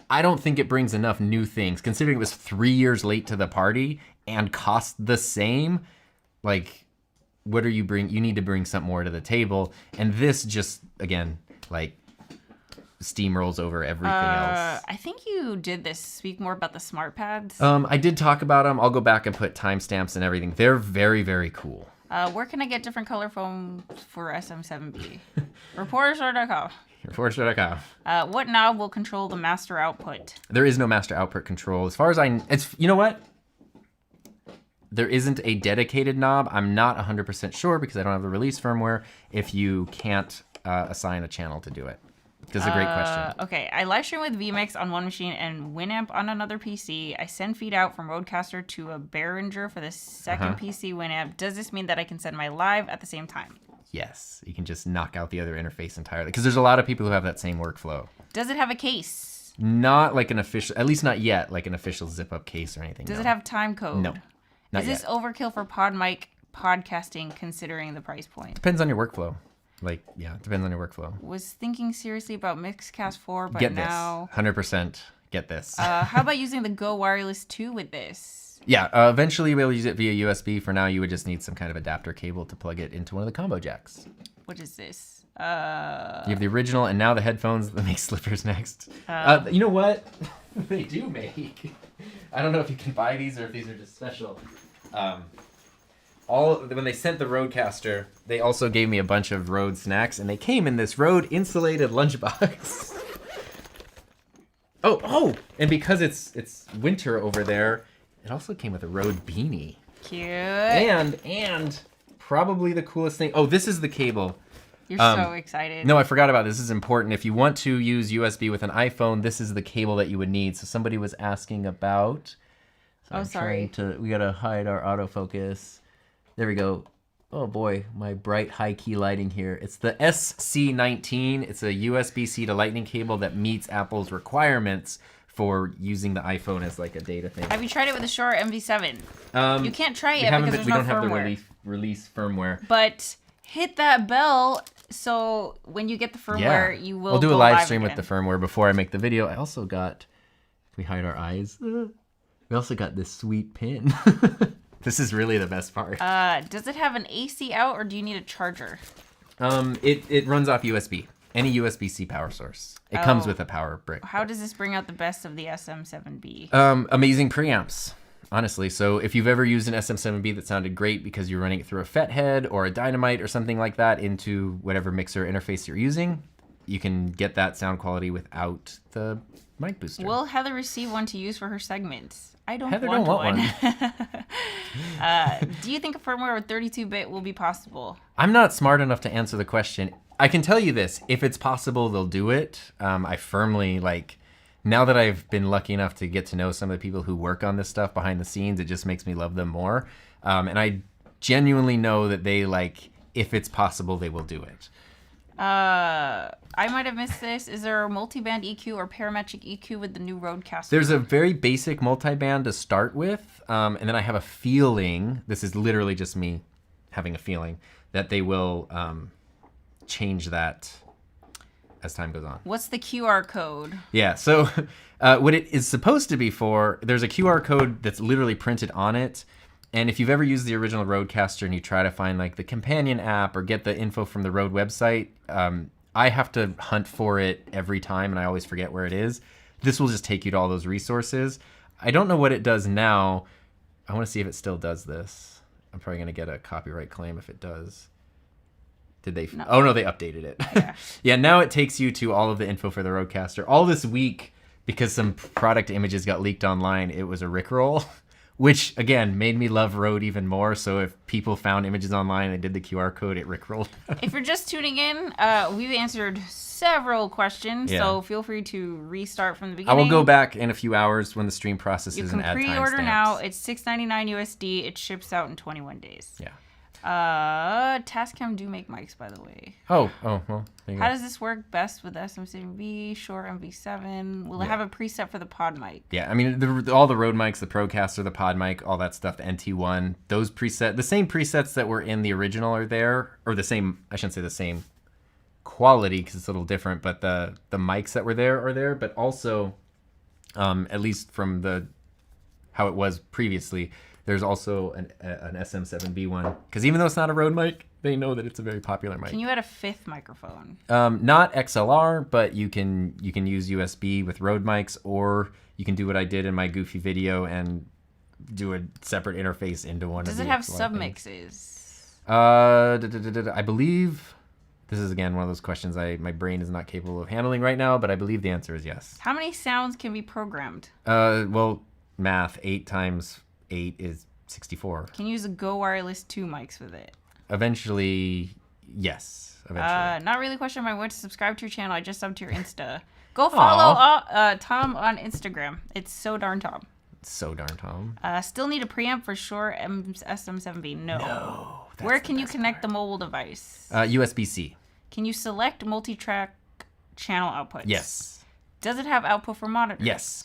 I don't think it brings enough new things, considering it was 3 years late to the party and cost the same. Like, what are you bring? You need to bring something more to the table. And this just, again, like, steamrolls over everything else. I think you did this. Speak more about the smart pads. I did talk about them. I'll go back and put timestamps and everything. They're very, very cool. Where can I get different color foam for SM7B? Reporters.com. Reporters.com. What knob will control the master output? There is no master output control. As far as it's, you know what? There isn't a dedicated knob. I'm not 100% sure because I don't have the release firmware if you can't assign a channel to do it. That's a great question. Okay, I live stream with vMix on one machine and Winamp on another PC. I send feed out from Rodecaster to a Behringer for the second PC Winamp. Does this mean that I can send my live at the same time? Yes, you can just knock out the other interface entirely because there's a lot of people who have that same workflow. Does it have a case? Not like an official, at least not yet, like an official zip-up case or anything. Does it have time code? No, not Is yet. this overkill for PodMic podcasting considering the price point? Depends on your workflow. Like, yeah, it depends on your workflow. Was thinking seriously about Mixcast 4, but get now... this. 100% get this. How about using the Go Wireless 2 with this? Yeah, eventually you'll be able to use it via USB. For now, you would just need some kind of adapter cable to plug it into one of the combo jacks. What is this? You have the original and now the headphones that make slippers next. You know what? They do make. I don't know if you can buy these or if these are just special. When they sent the Rodecaster, they also gave me a bunch of Rode snacks, and they came in this Rode insulated lunchbox. And because it's winter over there, it also came with a Rode beanie. Cute. And probably the coolest thing. Oh, this is the cable. You're so excited. No, I forgot about this. This is important. If you want to use USB with an iPhone, this is the cable that you would need. So somebody was asking about. So sorry. We gotta hide our autofocus. There we go. Oh boy, my bright high key lighting here. It's the SC19. It's a USB-C to Lightning cable that meets Apple's requirements for using the iPhone as like a data thing. Have you tried it with the Shure MV7? You can't try it because we there's don't no have firmware. the release firmware. But hit that bell so when you get the firmware, you will. We'll do go a live live stream again. with the firmware before I make the video. I also got. If we hide our eyes. We also got this sweet pin. This is really the best part. Does it have an AC out or do you need a charger? It runs off USB. Any USB-C power source. It comes with a power brick. How does this bring out the best of the SM7B? Amazing preamps, honestly. So if you've ever used an SM7B that sounded great because you're running it through a FET head or a Dynamite or something like that into whatever mixer interface you're using, you can get that sound quality without the mic booster. Will Heather receive one to use for her segments? I don't Heather want don't want one. Do you think a firmware with 32-bit will be possible? I'm not smart enough to answer the question. I can tell you this. If it's possible, they'll do it. I firmly, now that I've been lucky enough to get to know some of the people who work on this stuff behind the scenes, it just makes me love them more. And I genuinely know that they, if it's possible, they will do it. I might have missed this. Is there a multi-band EQ or parametric EQ with the new Rodecaster? There's a very basic multi-band to start with, and then I have a feeling, this is literally just me having a feeling, that they will change that as time goes on. What's the QR code? Yeah, so what it is supposed to be for, there's a QR code that's literally printed on it. And if you've ever used the original Rodecaster and you try to find the companion app or get the info from the Rode website, I have to hunt for it every time and I always forget where it is. This will just take you to all those resources. I don't know what it does now. I want to see if it still does this. I'm probably going to get a copyright claim if it does. Did they? No. Oh no, they updated it. Yeah. Yeah, now it takes you to all of the info for the Rodecaster. All this week, because some product images got leaked online, it was a rickroll. Which, again, made me love Rode even more. So if people found images online and did the QR code, it rickrolled. If you're just tuning in, we've answered several questions. Yeah. So feel free to restart from the beginning. I will go back in a few hours when the stream processes and add timestamps. You can pre-order now. It's $6.99 USD. It ships out in 21 days. Yeah. Tascam do make mics, by the way. Oh, well, there you go. How does this work best with SM7B, Shure MV7? Will it have a preset for the pod mic? Yeah, I mean, all the Rode mics, the Procaster, the pod mic, all that stuff, the NT1, those presets, the same presets that were in the original are there, or the same, I shouldn't say the same quality because it's a little different, but the mics that were there are there, but also, at least from how it was previously, there's also an SM7B one, because even though it's not a Rode mic, they know that it's a very popular mic. Can you add a fifth microphone? Not XLR, but you can use USB with Rode mics, or you can do what I did in my goofy video and do a separate interface into one. Does of it the have XLR submixes? I believe this is again one of those questions my brain is not capable of handling right now, but I believe the answer is yes. How many sounds can be programmed? Well, math. 8 times 8 is 64. Can you use a Go Wireless 2 mics with it? Eventually, yes. Eventually. Not really a question. I went to subscribe to your channel. I just subbed to your Insta. Go follow Tom on Instagram. It's so darn Tom. So darn Tom. Still need a preamp for sure. SM7B. No. That's Where can you connect the mobile device? USB-C. Can you select multi-track channel outputs? Yes. Does it have output for monitor? Yes.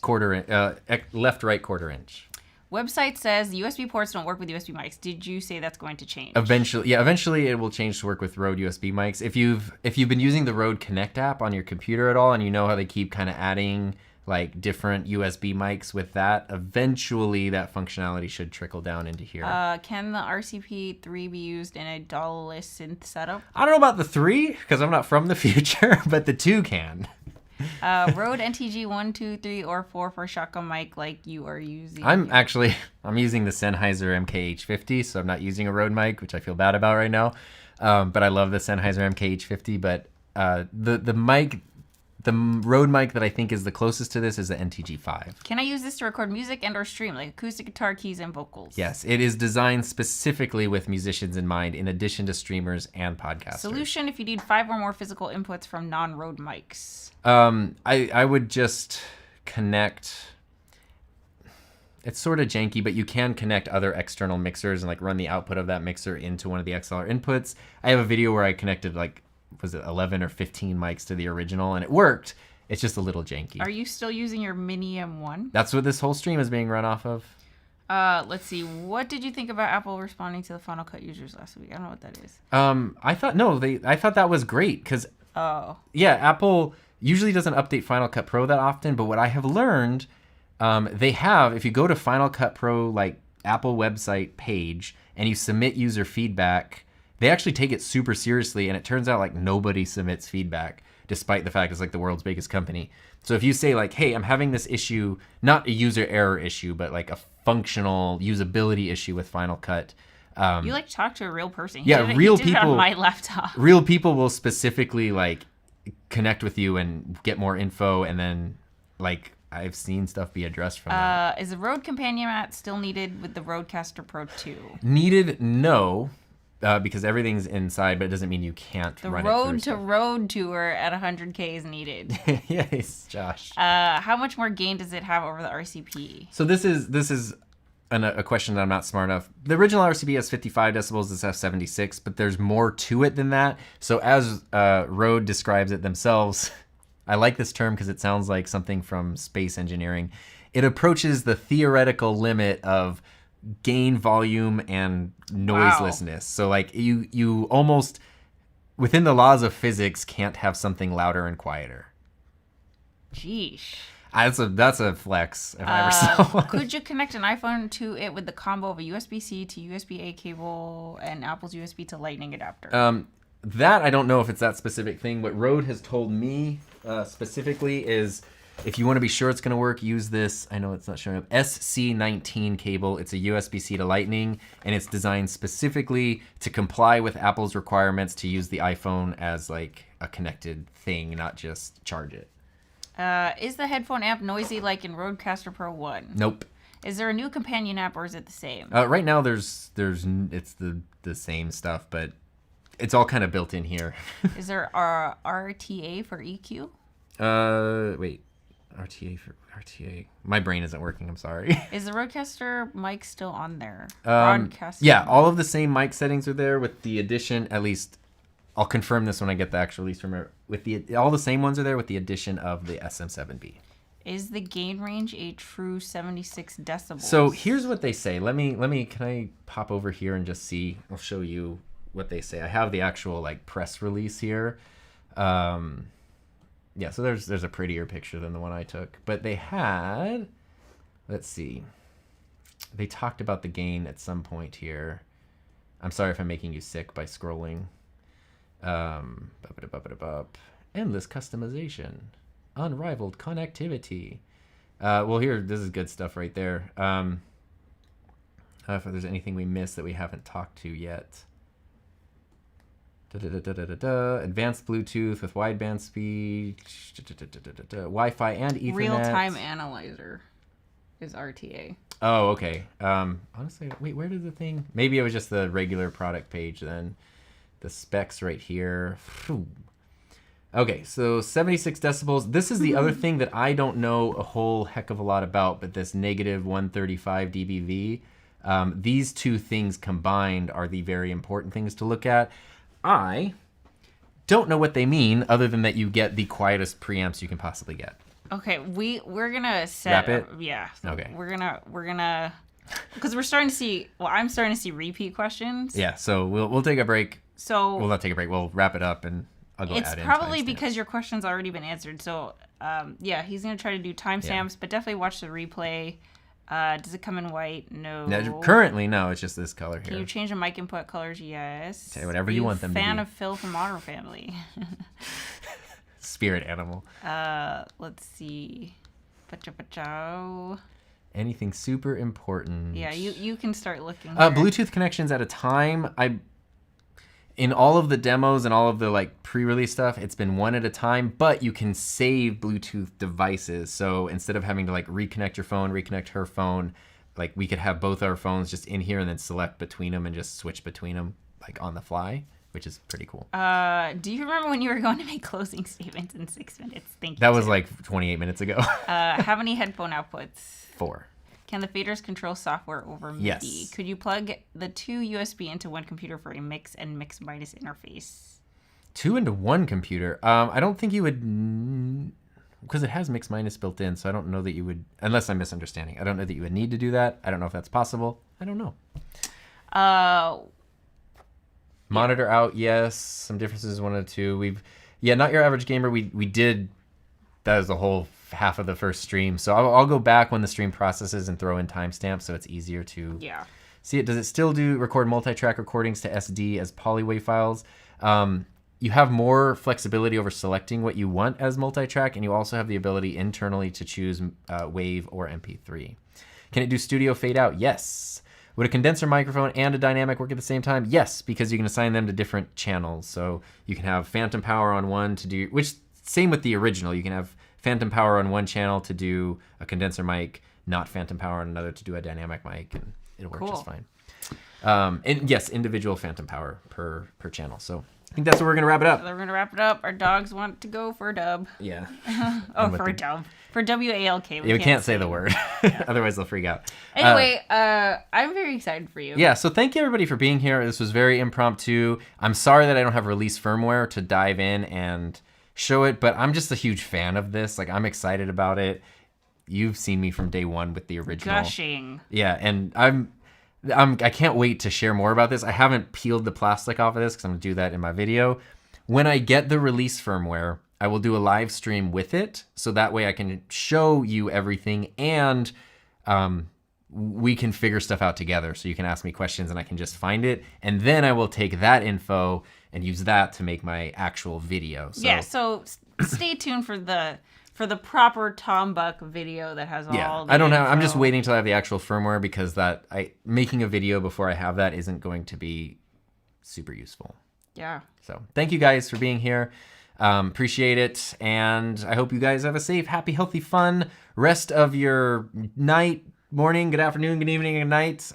Left, right, quarter inch. Website says the USB ports don't work with USB mics. Did you say that's going to change? Eventually it will change to work with Rode USB mics. If you've been using the Rode Connect app on your computer at all, and you know how they keep kind of adding like different USB mics with that, eventually that functionality should trickle down into here. Can the RCP III be used in a DAW-less synth setup? I don't know about the 3 because I'm not from the future, but the 2 can. Rode NTG 1, 2, 3, or 4 for shotgun mic like you are using. I'm using the Sennheiser MKH50, so I'm not using a Rode mic, which I feel bad about right now. But I love the Sennheiser MKH50. But the Rode mic that I think is the closest to this is the NTG5. Can I use this to record music and or stream, like acoustic guitar, keys, and vocals? Yes, it is designed specifically with musicians in mind, in addition to streamers and podcasters. Solution if you need 5 or more physical inputs from non-Rode mics. I would just connect. It's sort of janky, but you can connect other external mixers and like run the output of that mixer into one of the XLR inputs. I have a video where I connected like, was it 11 or 15 mics to the original, and it worked. It's just a little janky. Are you still using your Mini M1? That's what this whole stream is being run off of. Let's see. What did you think about Apple responding to the Final Cut users last week? I don't know what that is. I thought that was great because Apple usually doesn't update Final Cut Pro that often, but what I have learned, if you go to Final Cut Pro like Apple website page and you submit user feedback, they actually take it super seriously, and it turns out like nobody submits feedback, despite the fact it's like the world's biggest company. So if you say like, hey, I'm having this issue, not a user error issue, but like a functional usability issue with Final Cut. You like talk to a real person. Real people on my laptop. Real people will specifically like connect with you and get more info, and then like I've seen stuff be addressed from that. Is the Rode companion mat still needed with the Rodecaster Pro II? Needed, no. Because everything's inside, but it doesn't mean you can't run it through. The Road to Road tour at 100K is needed. Yes, Josh. How much more gain does it have over the RCP? So this is a question that I'm not smart enough. The original RCP has 55 decibels. This has 76, but there's more to it than that. So as Rode describes it themselves, I like this term because it sounds like something from space engineering. It approaches the theoretical limit of gain, volume, and noiselessness. Wow. So like you almost, within the laws of physics, can't have something louder and quieter. Jeesh. That's a flex if I ever saw one. Could you connect an iPhone to it with the combo of a USB-C to USB-A cable and Apple's USB to Lightning adapter? That I don't know if it's that specific thing. What Rode has told me specifically is, if you want to be sure it's going to work, use this, I know it's not showing up, SC19 cable. It's a USB-C to Lightning, and it's designed specifically to comply with Apple's requirements to use the iPhone as like a connected thing, not just charge it. Is the headphone amp noisy like in Rodecaster Pro 1? Nope. Is there a new companion app, or is it the same? Right now it's the same stuff, but it's all kind of built in here. Is there a RTA for EQ? Wait. RTA. My brain isn't working. I'm sorry. Is the Rodecaster mic still on there? Yeah, all of the same mic settings are there with the addition, at least I'll confirm this when I get the actual release from it. All the same ones are there with the addition of the SM7B. Is the gain range a true 76 decibels? So here's what they say. Can I pop over here and just see? I'll show you what they say. I have the actual like press release here. Yeah, so there's a prettier picture than the one I took. But they had, let's see, they talked about the gain at some point here. I'm sorry if I'm making you sick by scrolling. Endless customization. Unrivaled connectivity. Well, here, this is good stuff right there. If there's anything we missed that we haven't talked to yet. Advanced Bluetooth with wideband speed. Wi-Fi and Ethernet. Real-time analyzer is RTA. Oh, okay. Honestly, wait, where did the thing? Maybe it was just the regular product page then. The specs right here. Okay, so 76 decibels. This is the other thing that I don't know a whole heck of a lot about, but this negative 135 dBV. These two things combined are the very important things to look at. I don't know what they mean other than that you get the quietest preamps you can possibly get. Okay, we're gonna set Wrap it? Yeah. Okay. We're gonna because we're starting to see. Well, I'm starting to see repeat questions. Yeah. So we'll take a break. So we'll not take a break. We'll wrap it up and I'll go. It's add in probably timestamps. because your question's already been answered. So yeah, he's gonna try to do timestamps, but definitely watch the replay. Does it come in white? No. Currently, no. It's just this color here. Can you change the mic input colors? Yes. Say whatever you want them to be. Fan of Phil from Modern Family. Spirit animal. Let's see. Pachow. Anything super important? Yeah, you can start looking. Bluetooth connections at a time. In all of the demos and all of the like pre-release stuff, it's been one at a time, but you can save Bluetooth devices. So instead of having to like reconnect your phone, reconnect her phone, like we could have both our phones just in here and then select between them and just switch between them like on the fly, which is pretty cool. Do you remember when you were going to make closing statements in 6 minutes? Thank you. That was like 28 minutes ago. How many headphone outputs? 4. Can the faders control software over MIDI? Yes. Could you plug the 2 USB into one computer for a mix and mix minus interface? 2 into 1 computer. I don't think you would, because it has mix minus built in, so I don't know that you would, unless I'm misunderstanding. I don't know that you would need to do that. I don't know if that's possible. I don't know. Monitor out, yes. Some differences, 1 and 2. Not your average gamer. We did. That was the whole half of the first stream. So I'll go back when the stream processes and throw in timestamps so it's easier to see it. Does it still record multi-track recordings to SD as polywave files? You have more flexibility over selecting what you want as multi-track, and you also have the ability internally to choose WAV or MP3. Can it do studio fade out? Yes. Would a condenser microphone and a dynamic work at the same time? Yes, because you can assign them to different channels. So you can have phantom power on one to do, which same with the original. You can have phantom power on one channel to do a condenser mic, not phantom power on another to do a dynamic mic, and it'll work just fine. And yes, individual phantom power per channel. So I think that's where we're going to wrap it up. We're going to wrap it up. Our dogs want to go for a dub. Yeah. For a dub. For WALK. We can't say the word. Otherwise they'll freak out. Anyway, I'm very excited for you. Yeah, so thank you everybody for being here. This was very impromptu. I'm sorry that I don't have release firmware to dive in and show it, but I'm just a huge fan of this. Like, I'm excited about it. You've seen me from day one with the original. Gushing. Yeah, and I can't wait to share more about this. I haven't peeled the plastic off of this because I'm going to do that in my video. When I get the release firmware, I will do a live stream with it, so that way I can show you everything, and we can figure stuff out together. So you can ask me questions and I can just find it, and then I will take that info and use that to make my actual video. So stay tuned for the proper Tom Buck video that has all the I don't info. have, I'm just waiting till I have the actual firmware, because making a video before I have that isn't going to be super useful. Yeah. So thank you guys for being here. Appreciate it. And I hope you guys have a safe, happy, healthy, fun rest of your night, morning, good afternoon, good evening, good night.